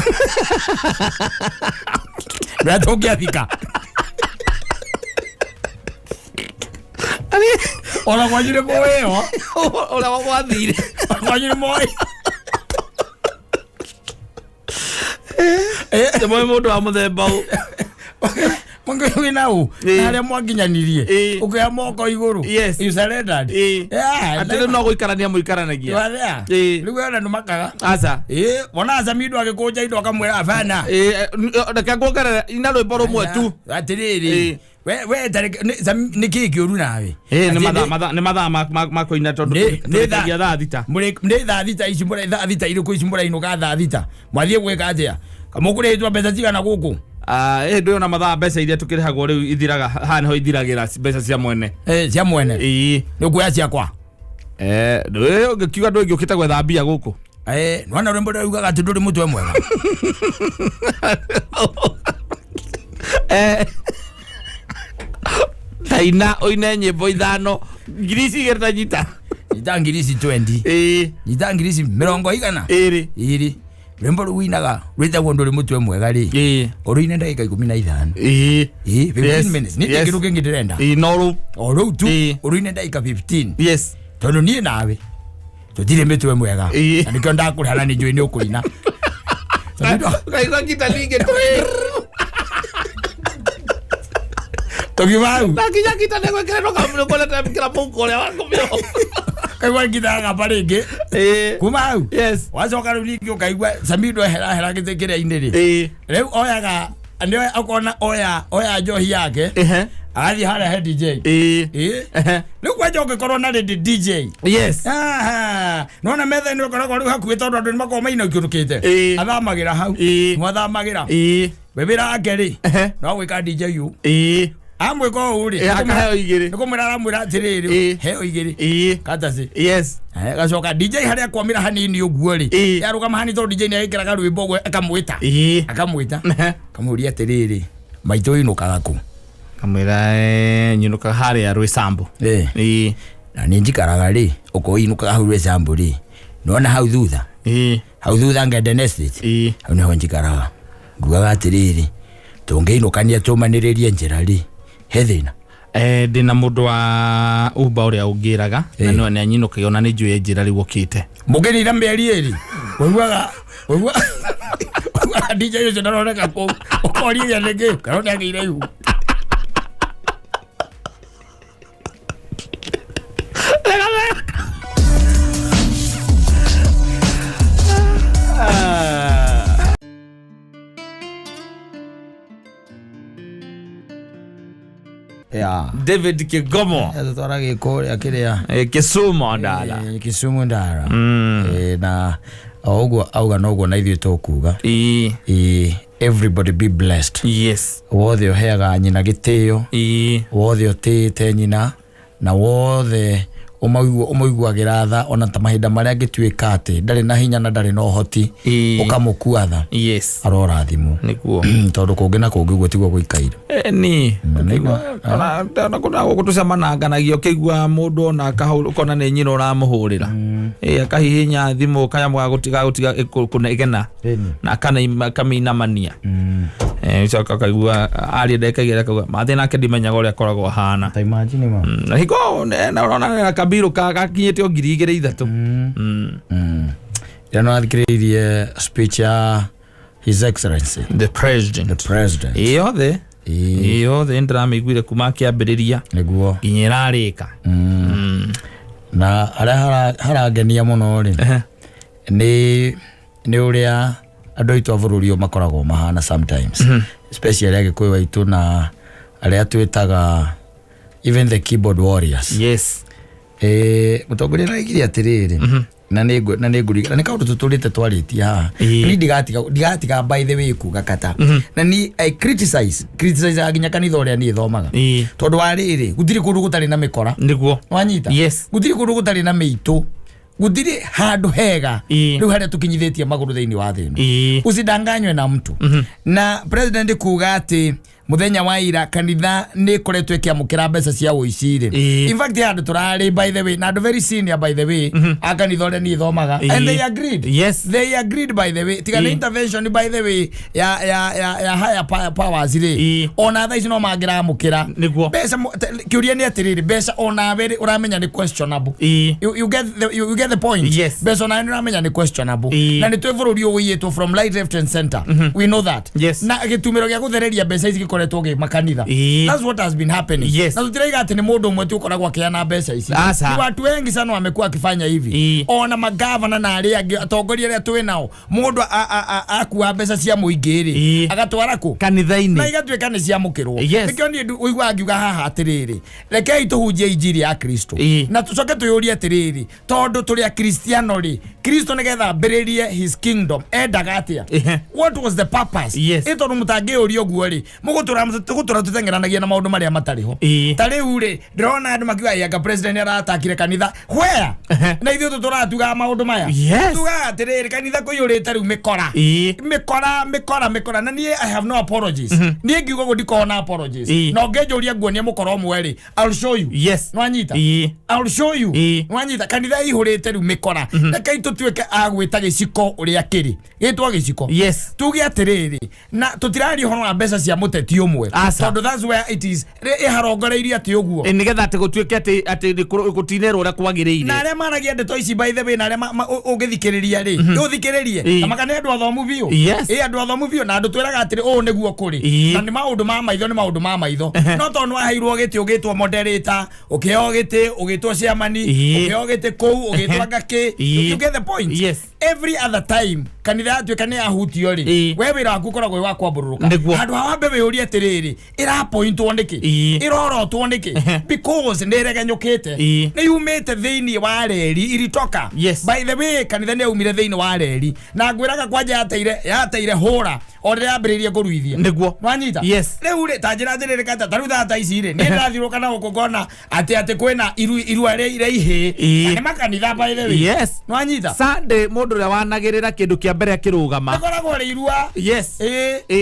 Nda tokia thika. Ola kwajire moyo. Ola wathire. Kwajire moyo. Moyo mundu wa muthemba u. Mungu winau aria mwakinyanirie ukya moko iguru you surrendered atire no guikarania muikaranagia waria riu ona numakaga aca wona aca mindu agikuja indo akamwira afana ndaka ngogera ina rwimbo rumwe tu atiriri we niki kiuru nawe ni mathaa makoina tondu ni thaa thita ni thaa thita ici mbura thaa thita iriku ici mbura inuka thaa thita mwathie gwika atia kamukuretwa mbeca cigana guku ndio na mathaa mbeca iria tukirihagwo riu ithiraga hana ho ithiragira mbeca cia mwene cia mwene ni kuya ciakwa ndio ngikiuga ndu ngiukite gwetha mbia guku nwana rwimbo rwaugaga ati nduri mutwe mwega taina oine nyimbo ithano ngirisi gerta nyita ngirisi 20 nyita ngirisi 20 iri rwimbo ruinaga rwitagwo nduri mutwe mwega ri uruine ndagika 15 15 minutes ni kiruke ngidirenda no ru tu uruine ndagika 15 yes tondu nie nawe tutire mitwe mwega nikio ndakurana ni njui ni ukuina kaigwa kitalinge togimau takinya kitane kwekero kamlo kola tamikira ponko le wangu mio kaigwa kitanga paringi kumau yes wacoka riu ningi ukaigwa samido hera gitekire iniri riu oyaga andi akona oya njohi yake athi hara he DJ riu kwaje ugikorwo na DJ yes nona metha ni ukoragwo riu hakuhi tondu andu ni makoma ina ukirukite athamagira hau mwathamagira bebira akeri no gwika DJ yu amwiko uri akaheo igiri nikumwira aramwira atiriri heo igiri kata si yes gacoka DJ haria kwamira hanini uguo ri yarugama hani tondu DJ ni agikiraga rwimbo gwe akamwita kamuria atiriri maito inukaga ku kamwira nyinuka haria rwisambu na ni njikaraga ri ukoinuka hau rwisambu ri nona hau thutha ngende nestate hau niho njikaraga nguaga atiriri tungeinukania tumaniririe njira ri hethina ndina mundu wa uba uria ungiraga na no ne nyinuka ona ni njui njira ri wokite mugirira mberi eri wauaga DJ yo ndaroreka ko okoria ndege karona ngire yu David Kigomo tora gikoria kiria Kisumu ndala Kisumu ndala na ogwo auga nogwo na ithuĩ tukuga everybody be blessed yes wothe oheaga nyina gitio wothe otite nyina na wothe umaiguagira tha ona ta mahinda maria ngituika ati ndari na hinya na ndari no hoti ukamukua tha yes arora thimu nikuo tondu kungi na kungi gwo tigwo gwikaire ni ona kuna gutucemananganagio kigwa mundu ona kahukona ni nyina uramuhurira akahihinya thimu kaya mwa gutiga kuna igena na kana kaminamania coka kaigua ari ndekagira kauga mathina ake ndimenyaga uria koragwo hana ta imagine ma na hiko na ona kabiru kakinyete 2,000 yana athikiririe speech ya His Excellency the president yothe ndramiguire kuma kiambiriria niguo ginyirarika na ara haragenia muno ri ni uria andu aitu avururio makoragwo mahana sometimes especially agikuyu aitu na aria twitaga even the keyboard warriors yes mutongoria na igiria atiriri na neguri na kaundu tutulite twariti ha ni digatiga by the way kuga kata na ni I criticize aginya kanitha uria ni thomaga tondu wariri gutiri kundu gutari na mikora niguo wanyita gutiri kundu gutari na meitu gutiri handu hega riu haria tukinyithitie maguru thiini wa thini usidanganywe na mtu na president kuga ati muthenya wa ira kanitha ni koretwe kiamukira mbeca cia uicire in fact handu turari by the way na very senior by the way akanitha uria ni thomaga and they agreed by the way tigana intervention by the way ya higher powers ri ona tha ici no mangira mukira mbeca kiuria ni atiriri mbeca ona veri uramenya ni questionable you get the point mbeca ona ni uramenya ni questionable na ni twe bururi uyietwo from right left and center we know that na gitumiro gia guthereria mbeca ici toge makanitha that's what has been happening na tutiraiga ati ni mundu umwe tu ukoragwa kiana mbeca ici ni watu wengi sana wamekuwa akifanya hivi ona magavana na aria angi atongoria aria twi nao mundu akuwa mbeca cia muingiri agatwara ku kanitha-ini na igatwika ni cia mukirwo nikio ni uigwa angiuga haha atiriri rekei tuhunjie injiri ya Kristo na tucoke tuyurie atiriri tondu turi a Kristiano ri Kristo nigetha mbiririe his kingdom endaga atia what was the purpose ito mutangi urio guo ri mugutura tutengeranagia na maundu maria matariho tariu ri ndrona andu makiwa yanga president aratakire kanitha where na ithu turatuga maundu maya tuga atiriri kanitha kuyurite riu mikora na nie I have no apologies nie ngiugo gudikona apologies no ngejuria nguonie mukoro mweri I'll show you nwanyita I'll show you nwanyita kanitha ihurite riu mikora na kaito tuweke agwita giciko uria kiri gitwa giciko tuge atiriri na tutirari hono na mbeca cia muteti umwe tondu that's where it is iharongoreirie ati uguo nigetha ati gutuike ati gutinerwo uria kwagiriire na aria maragia ndeto ici by the way na aria ugithikiriria ri uthikiririe na makane andu athomu biu andu athomu biu na andu twiraga atiri niguo kuri na ni maundu ma maitho no tondu ahairwo giti ugitwo moderator ukio giti ugitwo chairman ukio giti kou ugitwa ngaki you get the point every other time kanitha atuika ni ahutio ri we wira waku koragwo wa kwambururuka handu awambe wiurie atiriri ira point wondiki iroro twondiki because ndiregenyukite ni yumite thiini wa reri iritoka by the way kanitha ni umire thiini wa reri na ngwiraga kwanja yateire hura ore yambiririe kuruithia niguo nwanyita riu ri tanjira ndiriri kata tarutha ta ici ri ni ndathiruka na gukongona ati kwina iru aria ihi ni makanitha by the way nwanyita Sunday mundu ria wanagirira kindu kia mbere akirugama koragwo ri irua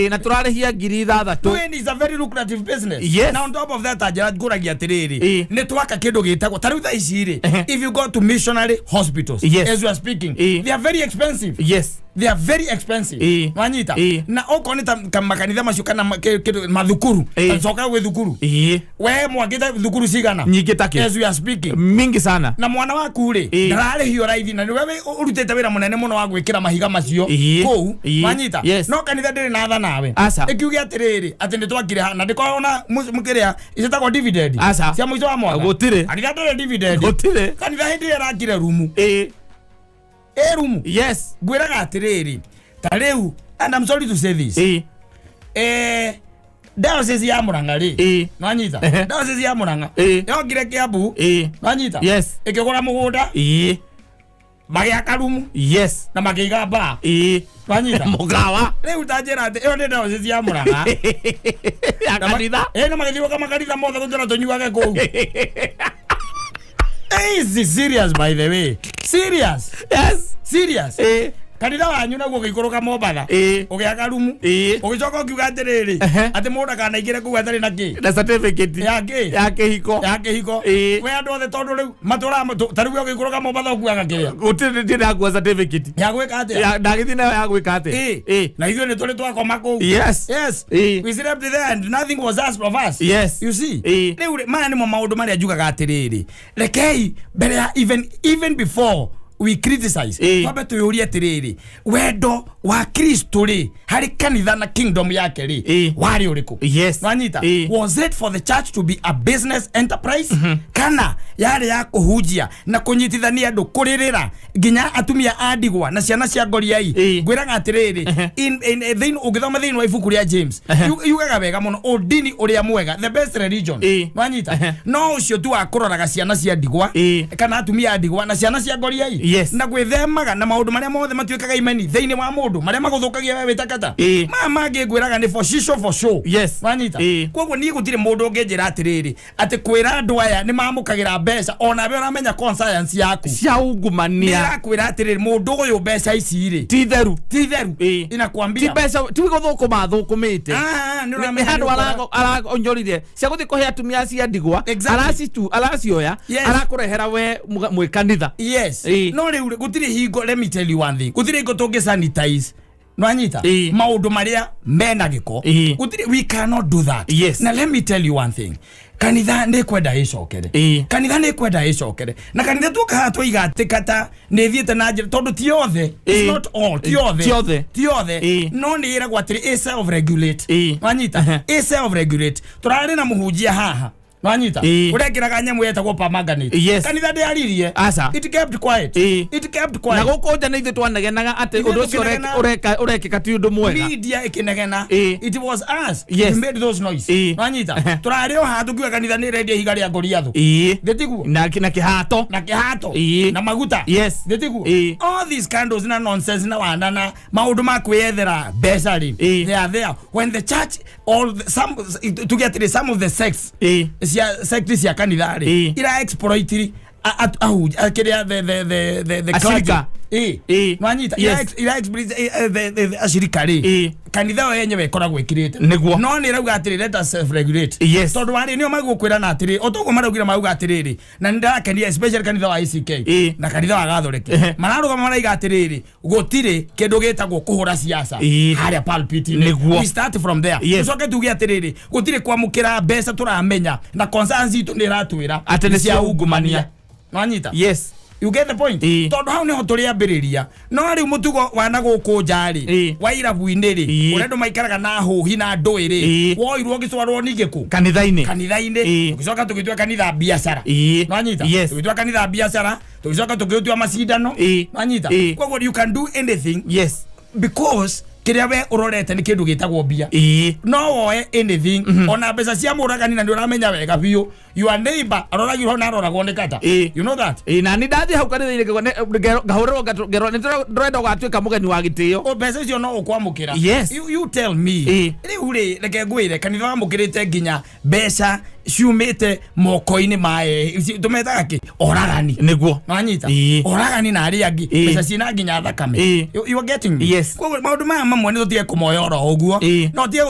na turarihia ngiri 6 doing is a very lucrative business now on top of that tanjira nguragia atiriri ni twaka kindu gitagwo tarutha ici ri if you go to missionary hospitals as we are speaking they are very expensive they are very expensive nwanyita na okonita makanitha macio kana mathukuru tacoka we thukuru we mwagita thukuru cigana nyingi take as we are speaking mingi sana na mwana waku ri ndararihio raithi na wewe urutete wira munene muno wa gwikira mahiga macio kou nwanyita no kanitha ndiri na tha nawe ikiuge atiriri ati nditwakire na ndikona mukiria icetagwo dividend cia mwico wa mwaka gutire kanitha ndiri dividend gutire kanitha hindi irakire rumu rumu gwiraga atiriri tariu and I'm sorry to say this diocese ya Murang'a ri nwanyita diocese ya Murang'a yongire Kiambu nwanyita ikigura mugunda magiaka rumu na magiga ba nwanyita mugawa riu tanjira ati iyo ni diocese ya Murang'a ya kanitha na magithiruka makanitha mothe gutira tunyuage kou is serious by the way serious kanitha wanyu naguo gikuruka Mombatha ugiaka rumu ugicoka ukiuga atiriri ati mundu kanaingire kuu atari na ki na certificate ya kihiko we andu othe tondu riu matura tariu ugikuruka Mombatha ukuaga kiria gutiri ndina gwa certificate ya gwika ati ndagithina ya gwika ati na ithuĩ nĩ tũrĩ twakoma kũu we slept there and nothing was asked of us you see rĩu maya nĩmo maũndũ marĩa njugaga atĩrĩrĩ rekei mbere ya even before we criticize twambe tuyurie atiriri wendo wa Kristo ri hari kanitha na kingdom yake ri wari uriku nwanyita was it for the church to be a business enterprise kana yari ya kuhujia na kunyitithania andu kuririra nginya atumia andigwa na ciana cia ngoriai ngwiraga atiriri in then ugithoma thini wa ibuku ria James yugaga wega muno udini uria mwega the best religion nwanyita no ucio tu akuroraga ciana cia ndigwa kana atumia andigwa na ciana cia ngoriai na gwithemaga na maundu maria mothe matuikaga imeni thiini wa mundu maria maguthukagia wewe takata mama ngegwiraga ni for show wanyita koguo ni gutire mundu ungenjira atiriri ati kwira andu aya ni mamukagira mbeca ona we uramenya conscience yaku cia ungumania ni kwira atiriri mundu uyu mbeca ici ri ti theru inakwambia ti mbeca ti guthukuma thukumite ni uramenya handu onjorire cia guthi kuhe atumia cia ndigwa aracioya arakurehera we mwikanitha no riu gutire hingo let me tell you one thing gutire hingo tungi sanitize no anyita maundu maria mena giko gutire we cannot do that na let me tell you one thing kanitha ni kwenda icokere kanitha ni kwenda icokere na kanitha tukahatwo igatikata ni thiete na njira tondu ti othe it's not all ti othe no ni ira gwatire self regulate wanyita self regulate turari na muhunjia haha wanyita urekiraga nyamu yetagwo permanganate kanitha ndiaririe it kept quiet na guko nja ithe twanagenaga ati undu ucio urekika ti undu mwega media ikinegena it was us who made those noise wanyita turari o handu kiwa kanitha ni ready higa ria Goliathu getigu na kihato na maguta getigu all these candles na nonsense na wandana maundu makwiyethera besari they are there when the church some to get some of the sex sectors ya kanitha ri ira exploitiri akiria the culture nwanyita ira exploit ashirika ri kanitha yo yenyewe ikoragwo ikirite no ni rauga atiri let us self regulate tondu wari ni magukwira na atiri otogo maraugira mauga atiriri na ndakenia especially kanitha wa ICK na kanitha wa Gathoreki mararuga maraiga atiriri gutire kindu gitagwo kuhura siasa haria pulpit we start from there tucoke tuge atiriri gutire kwamukira mbeca turamenya na conscience itu ni ratwira atene cia ungumania nwanyita you get the point tondu hau niho turi ambiriria no riu mutugo wana guku njari wa irabu-ini ri urendu maikaraga na huhi na ndwiri woirwo gicwarwo ni giku kanitha-ini ugicoka tugitwa kanitha biashara nwanyita tugitwa kanitha biashara tugicoka tugitwa macindano nwanyita koguo you can do anything because kiria we urorete ni kindu gitagwo bia no woe anything ona mbeca cia muragani na ndiuramenya wega biu your neighbor aroragirwo na aroragwo ni kata you know that na ni ndathi hau kanitha-ini ngahurwo ngero ndorenda gatwika mugeni wa gitio o mbeca cio no ukwamukira you tell me riu ri reke ngwire kanitha wamukirite nginya mbeca ciumite moko-ini mae tumetaga ki oragani niguo wanyita oragani na ari angi mbeca cina nginya thakame you are getting me kwa maundu maya mamwe ni tutige kumoyora uguo no tie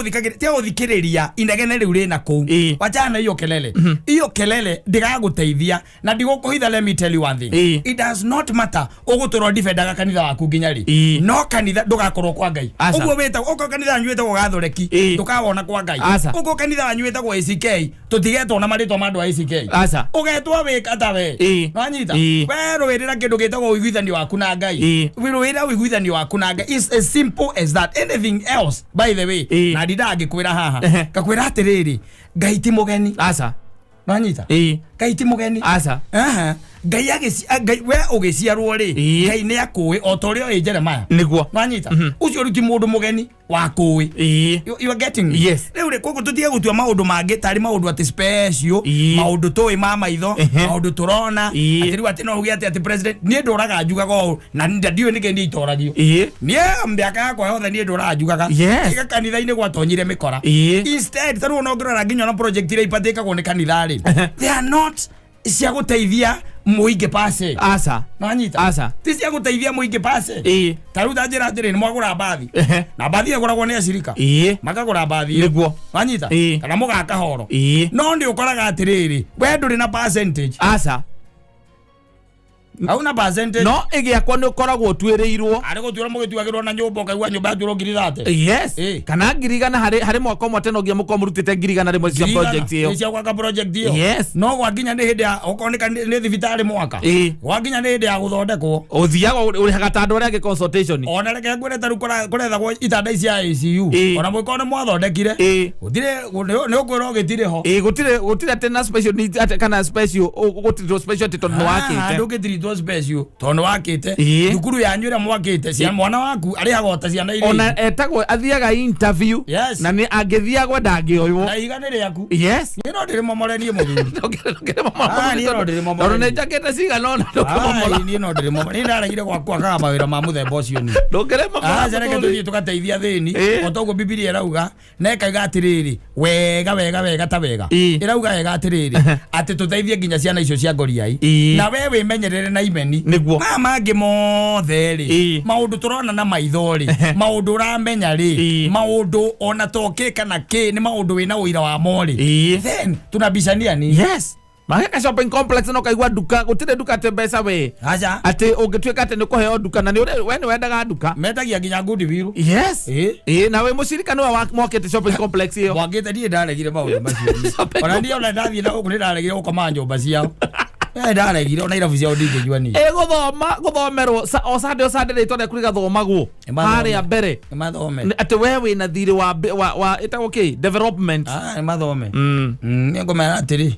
guthikiriria inegene riu rina kuu wachana iyo kelele ndigaguteithia na ndigukuhitha let me tell you one thing it does not matter ugutoro defendaga kanitha waku nginya ri no kanitha ndugakorwo kwa Ngai uguo weta uko kanitha nyuite go Gathoreki tukawona kwa Ngai uko kanitha wanyuite go ICK tutigetwo na maritwa mandu wa ICK ugetwo wika ta we wanyita we rwirira kindu gitagwo uiguithani waku na Ngai wirwira uiguithani waku na Ngai is as simple as that anything else by the way na ndidagikwira haha gakwira atiriri Ngai ti mugeni wanyita Ngai ti mugeni Ngai we ugiciarwo ri Ngai ni akuwi otorio Jeremiah niguo wanyita ucio ruti mundu mugeni wakuwi you are getting me riu ri koguo tutige gutua maundu mangi tari maundu ati special maundu tui ma maitho maundu turona atiri ati no ugi ati president ni nduraga njugaga o na ndiwe nige itoragio ni mbiaka yakwa yothe ni nduraga njugaga iga kanitha-ini gwatonyire mikora instead taru no ngirora nginya na project ira ipatikagwo ni kanitha ri they are not cia guteithia muingi pase nwanyita ti cia guteithia muingi pase taru tanjira atiri ni mwagura mbathi na mbathi iguragwo ni acirika makagura mbathi niguo wanyita kana mugaka horo no ndi ukoraga atiriri we nduri na percentage hauna percentage no igiakwa ni ukoragwo twiriirwo ari gutwira mugituagirwo na nyumba kaigwa nyumba yatwirwo ngiri thate kana ngirigana hari mwaka umwe teno ngia muko murutite ngirigana rimwe cia project iyo cia gwaka project iyo no gwakinya ni hindi ukonika ni thibitari mwaka gwakinya ni hindi ya guthondekwo uthiaga uri hagatando ria consultation ona reke ngwire taru kurethagwo itanda cia ICU ona mwiko ni mwathondekire utire ni ukwirwo gitire ho gutire tena special needs kana special gutire special tito no wakite ndugitiri to special tono wakite thukuru yanyu ira mwakite cia mwana waku ari agota ciana ire ona etagwo athiaga interview na ni angithiagwo ndangioywo na iganire yaku yes ni no ndiri momorenie muthuri ni no ndiri momorenie ona jakete cigana ona ni no ndiri momorenie ni ndaragire gwakwa kaga mawira ma muthemba ucio ni ndukire momorenie cereke tuthie tugateithia thini otoguo Biblia irauga na ikaiga atiriri wega ta wega irauga wega atiriri ati tuteithie nginya ciana icio cia ngoriai na we wimenyerere na imeni mangi mothe ri maundu turona na maitho ri maundu uramenya ri maundu ona toke kana ki ni maundu wina uira wa mori then tunabishania ni yes Mageka shopping complex no kaigwa duka gutire duka te mbeca we aja ati ungitweka ate ni kuheo duka na ni we ni wendaga duka metagia nginya good biru yes na we mushirika no wa market shopping complex iyo wangite die ndaregire maundu macio ona ndio ona ndathie na ukuri ndaregire ukoma njomba ciao ndaregire ona irabu ciao ndingejua ni guthomerwo o sande ri tone kuri gathomagwo hari ya mbere mathome ati we wina thiri wa itago okay development mathome ni ngomera atiri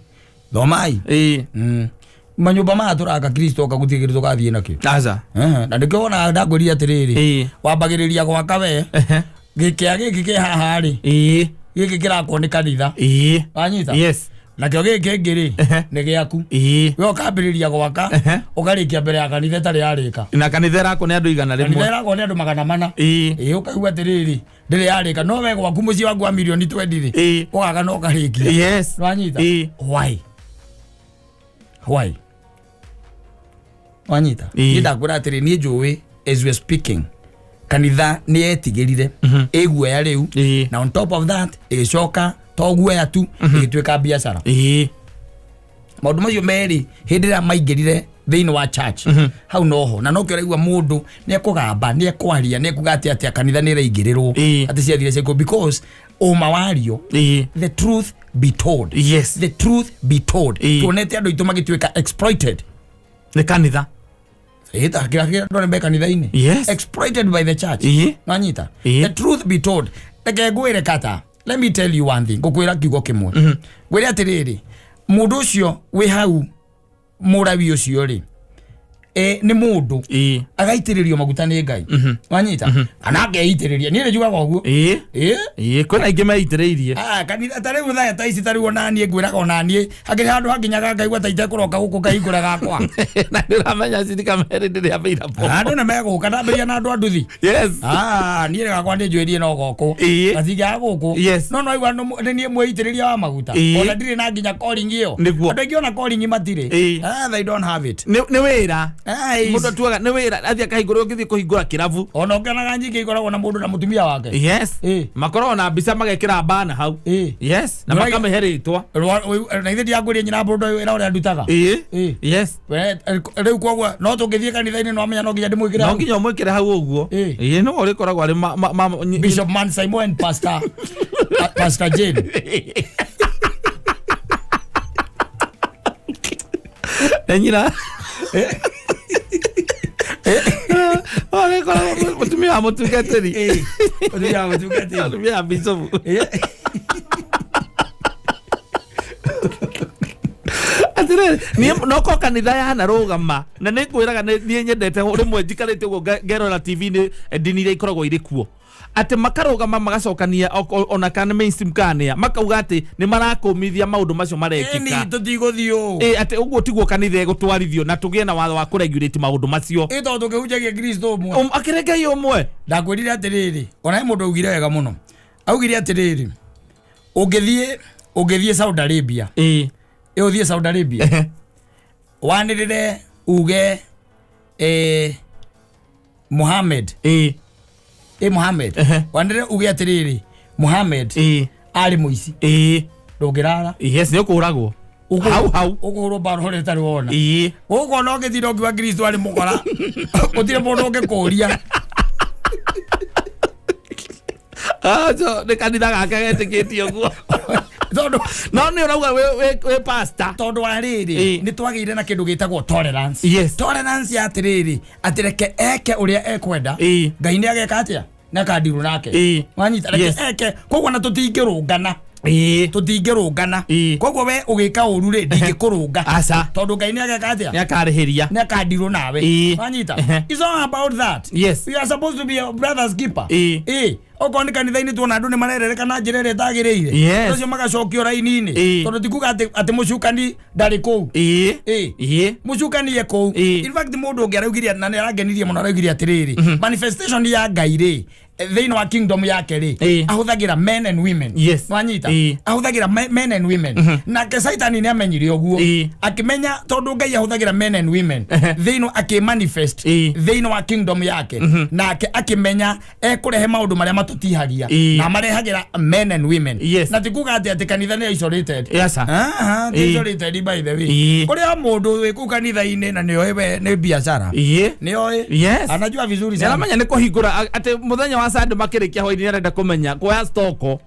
Thomai manyumba ma turaka Kristo kagutigiri tugathie naki aza na ndikona ndaguri atiriri wambagiriria gwaka we giki ke haha ri giki kirako ni kanitha wanyita yes na kyo giki ngiri ni giaku we ukambiriria gwaka ukarikia mbere ya kanitha tari yarika na kanitha rako ni andu igana rimwe kanitha rako ni andu 400 ukaigua atiriri ndiri yarika no we gwaku muci wangu wa milioni 20 ugaga no karikia yes wanyita why wanyita ndakwira atiri ni njui as we speaking kanitha ni etigirire egua ya riu na on top of that icoka togua ya tu igitweka biashara maundu macio meri hindira maingirire thini wa church hau noho na no kiraigua mundu ni ekugamba ni ekwaria ni ekugati ati kanitha ni raingirirwo ati ciathire ceko because mawario the truth be told yes the truth be told tuonete andu itu magitweka exploited ni kanitha kira ndo ne kanitha ini yes exploited by the church nanyita the truth be told teke gwire kata let me tell you one thing gukwira kigo kimwe gwire atiriri mundu ucio we hau murabi ucio ri ni mundu agaitiririo maguta ni ngai wanyita ana ageitiriria ni rejuga goguo kwena ingi meitiririe kanitha tari utha ta ici tari wona nie ngwiraga ona nie agire handu hakinyaga ngai gwata ite kuroka guku kaingura gakwa na ndiramenya citika meri ndiri abira po andu na meguka ndambiria na andu anduthi yes nie gakwa ndi njwirie no goko gatinga guku no no igwa nie mweitiriria wa maguta ona ndiri na nginya calling iyo andu ingi ona calling matire they don't have it ni wira mundu tuaga ni wira athia kahingura ngithie kuhingura kiravu ona nganaga nyingi ikoragwo na mundu na mutumia wake yes makorwo na mbica magekira bana hau yes na makameheritwa na ithe ndiangurie nyina mundu wira uria ndutaga yes riu kwagwa no tungithie kanitha-ini no amenya no nginya ndimwikire no nginya mwikire hau uguo no uri koragwo ari Bishop Mansaimo and Pastor Jane enyira ole kola mutumia mutugateri mutumia bisobu atire ni noko kanitha ya na rugama na ni kwiraga ni nyendete rimwe njikarite ugo ngero na TV ni ndini ria ikoragwo iri kuo ati makarugama magacokania ona kana mainstream kania makauga ati ni marakumithia maundu macio marekika ni tutiguthio ati uguo tiguo kanitha egutwarithio na tugie na watho wa kuregulate maundu macio to tukihunjagia Kristo umwe akirengai umwe ndakwirire atiriri ona mundu ugire wega muno augire atiriri ungithie Saudi Arabia uthie Saudi Arabia wanirire uge Muhammad Muhammad wanire uge atiriri Muhammad ari muici ndungirara yes ni kuragwo hau ukuru baro hore tari wona uko no ngithiro ngiwa Kristo ari mukora utire mundu ngikuria so de kanitha gake getikitio guo tondu no ni urauga we pastor tondu wa riri ni twagire na kindu gitagwo tolerance tolerance ya tiriri atireke eke uria ekwenda ngai ni ageka atia na kandiru nake wanyita reke eke kogwa na tutingirungana tutingirungana koguo we ugika uru ri ndingikurunga asa tondu Ngai ni ageka atia ni akarihiria ni akandirwo nawe wanyita it's all about that. Yes, you are supposed to be a brother's keeper. Oko ni kanitha-ini tuona andu ni marerereka njira ire tagiriire ucio magacokio raini-ini tondu tikuga ati mucukani ndari kou mucukani ye kou. In fact mundu ungi araugiria na ni arangenirie muno araugiria atiriri manifestation ya Ngai ri thiini wa kingdom yake ri ahuthagira men and women. Wanyita ahuthagira men and women na ke Satan ni amenyire oguo akimenya tondu Ngai ahuthagira men and women thiini akimanifest thiini wa kingdom yake na akimenya ekurehe maundu maria matutihagia na marehagira men and women na tikuga ati kanitha ni isolated. Isolated by the way kuria mundu wiku kanitha-ini na ni oe ni biashara ni oe anajua vizuri sana amenya ni kuhingura ati muthenya wa Sunday makirikia hoini arenda kumenya kwa stoko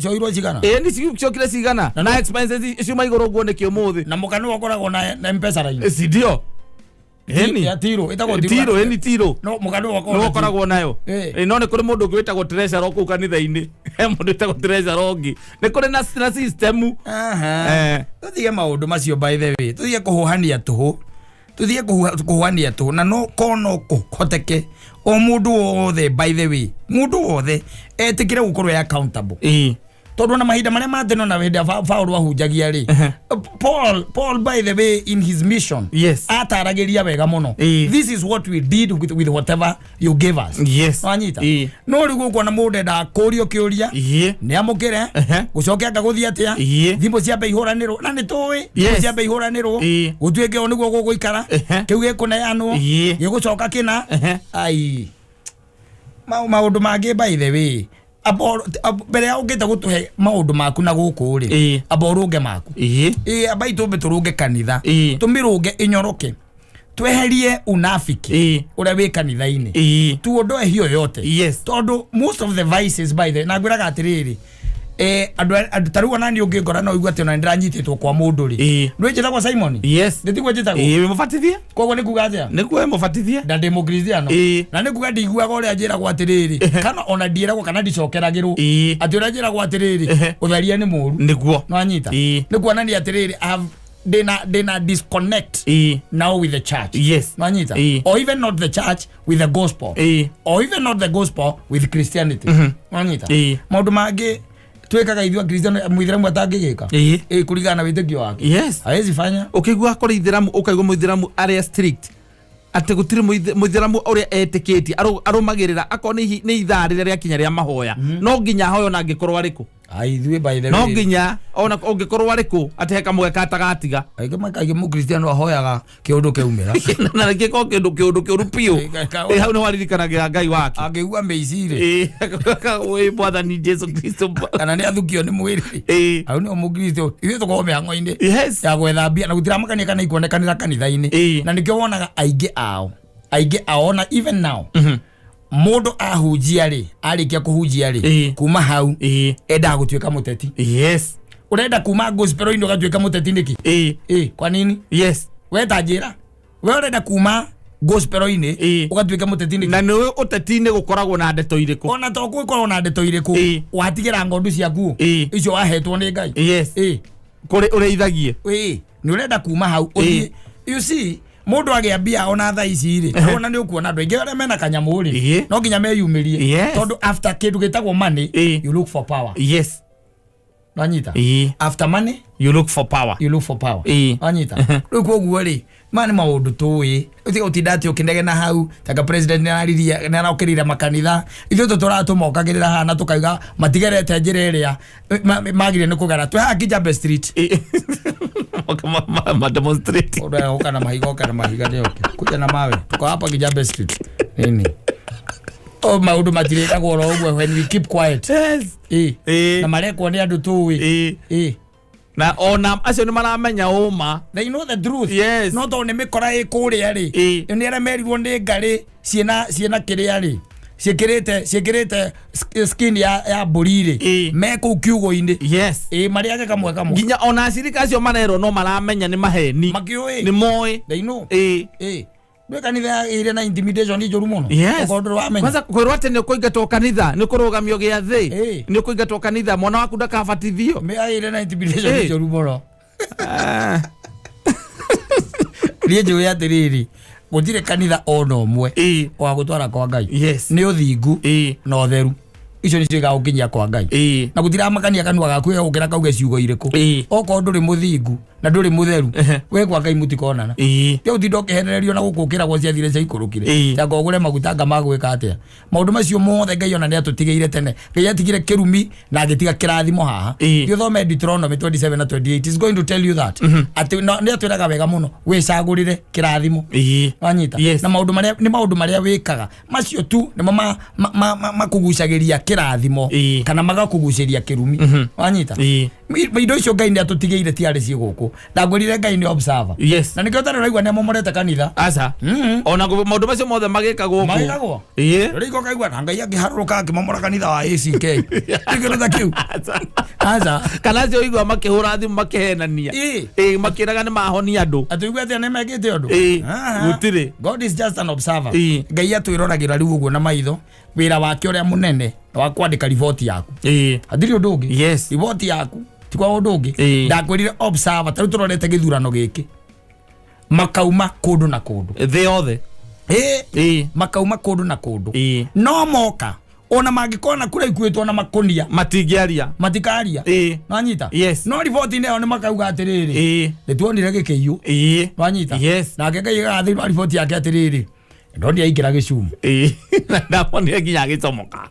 so iro cigana ni ciokire cigana na expenses icio maigoro guo nikio muthi na mukanu wakoragwo na mpesa raini sindio ya tiro itagwo tiro no mukanu wakoragwo nayo no ni kuri mundu gwitagwo treasure ku kanitha-ini mundu itagwo treasure ongi ni kuri na system tuthie maundu macio by the way tuthie kuhuhania tuhu tuthie kuhuhania tuhu na no kono kuhoteke o mundu wothe by the way mundu wothe etikire gukorwo accountable tondu na mahinda maria matheno na wenda Paulo ahunjagia ri Paul by the way in his mission ataragiria wega muno this is what we did with whatever you gave us wanyita no rigu kuona mundu nda kurio kiuria ni amukire gucokia ngaguthie atia thimbo cia bei horaniro na ni tuwi thimbo cia bei horaniro gutweke o niguo guguikara kiu gikuneanwo gigucoka kina ai maundu mangĩ by the way mbere ya ungita gutuhe maundu maku na guku ri aborunge maku abai tumbe turunge kanitha tumirunge inyoroke tweherie unafiki uria wi kanitha-ini tuondoe hiyo yote tondu most of the vices by the na ngwiraga atiriri andu taruwa nani ungingora no igwa tena ndiranyititwo kwa mundu ri ndwejeta kwa Simon nditigwe njitagwo mufatithie koguo ni kuga atia ni kuwe mufatithie ndande mu Kristiano na ni kuga ndiguaga uria njira kwa atiriri kana ona ndieragwo kana ndicokeragirwo ati uria njira kwa atiriri utharia ni muru niguo no anyita ni kuona ni atiriri dena disconnect now with the church Manyita or even not the church with the gospel or even not the gospel with Christianity Manyita maundu mangi twekaga ithwa Kristiano muithiramu atangigika kurigana witikio wake hawezi fanya ukigwa kora ithiramu ukaigwa muithiramu area strict ate gutire muithiramu uria etiketi arumagirira akoni ni ithaa riria kinya ria mahoya no nginya hoyo na ngikorwa riku aithwe by the way no nginya ona ungikorwa riku ateka mugeka atagatiga aige mu Kristiano ahoyaga kiundu keumira na ngiko kiundu kiurupio hau no waririkanagira Ngai wake angigua meicire we Mwathani Jesu Kristo kana ni athukio ni mwiri hau no mu Kristo ithu tukome hango-ini ya gwethambia na gutiramakania kana ikuonekanira kanitha-ini na nikio wonaga aige ao na even now mundu ahujia ri arikia kuhujia ri kuma hau enda gutweka muteti urenda kuma gospel ino gatweka muteti niki kwa nini we tajira we urenda kuma gospel ine ugatweka muteti niki na niwe uteti-ini gukoragwo na ndeto iriku ona to gukoragwo na ndeto iriku watigira ngondu ciaku icio wahetwo ni Ngai kuri ureithagie ni urenda kuma hau you see mundu agiambia ona tha ici ri ona ni ukuona andu aingi aria mena kanyamu ri no nginya meyumirie tondu after kindu gitagwo money you look for power Wanyita after money you look for power Wanyita riu koguo ri mani maundu tuwi uti utindati ukindege na hau taka president ni arariria na aukirira makanitha ithu turatumuokagirira hana tukaiga matigerete njira iria magire ni kugara twe hakija Best Street ma demonstrate oda ukana mahiga ni okay kuja na mawe tuko hapa Kijabe Street nini maundu matireka goro ogwo when we keep quiet na mareko ni andu tuwi na ona acio ni maramenya uma they know the truth no to ni mikora ikuria ri ni ara merirwo ni ngari ciena kiria ri ciekirite skin ya burire meko kiugo-ini mariage kamwe nginya ona acirika acio marero no maramenya ni maheni ni moe they know Ndwe kanitha ile na intimidation ni joru muno. Okondo wamenya. Kwanza kwero atene kuingatwo kanitha ni kurugamio gia thi. Ni kuingatwo kanitha mwana waku ndakabatithio. Me ile na intimidation ni joru muno. Rie jo ya tiriri. Gutire kanitha ono mwe. Wa gutwara kwa Ngai. Ni uthingu na utheru. Icio nicio igaukinyia kwa Ngai. Na gutira makania kanua gaku gukira kauge ciugo iriku. Oko nduri muthingu na nduri mutheru we kwa Ngai mutikonana. Ke utindo keherererio na gukukira gwa ciathire cia ikurukire. Ta ngogure magutanga magwika atia. Maundu macio mothe Ngai ona ni atutigire tene. Ngai atigire kirumi na agitiga kirathimo haha. Thio thome Deuteronomy 27 na 28 is going to tell you that. Ati ni atwiraga wega muno wicagurire kirathimo. Wanyita. Na maundu maria wikaga macio tu ni makugucagiria kirathimo kana magakuguciria kirumi. Wanyita. Indo icio Ngai ni atutigire tiari cie guku. Ndagurire Ngai ni observer. Na nikio tano raigwa ni momorete kanitha. Aca. Ona maundu macio mothe magika guku. Magikagwo. Riko kaigwa Ngai angiharuruka akimomora kanitha wa ACK. Nikio ta kiu. Aca. Kana cio igwa makihura thimu makihenania. Makiraga ni mahoni andu. Atuigwa atia ni mekite undu. Gutire. God is just an observer. Ngai atwirораgira riu uguo na maitho. Wira wake uria munene wa kwandika riboti yaku. Athiri undu ungi. Riboti yaku tikwa undu ungi. Ndakwirire observer taru turorete githurano giki. Makauma kundu na kundu. Thi othe. Makauma kundu na kundu. No moka ona mangikona kura ikuitwo na makonia matingiaria matikaria nwanyita no riboti ne ona makauga atiriri nituonire gikiyu nwanyita na Ngai gathi riboti yake atiriri ndondi aikira gicumu ndaponire nginya gicomoka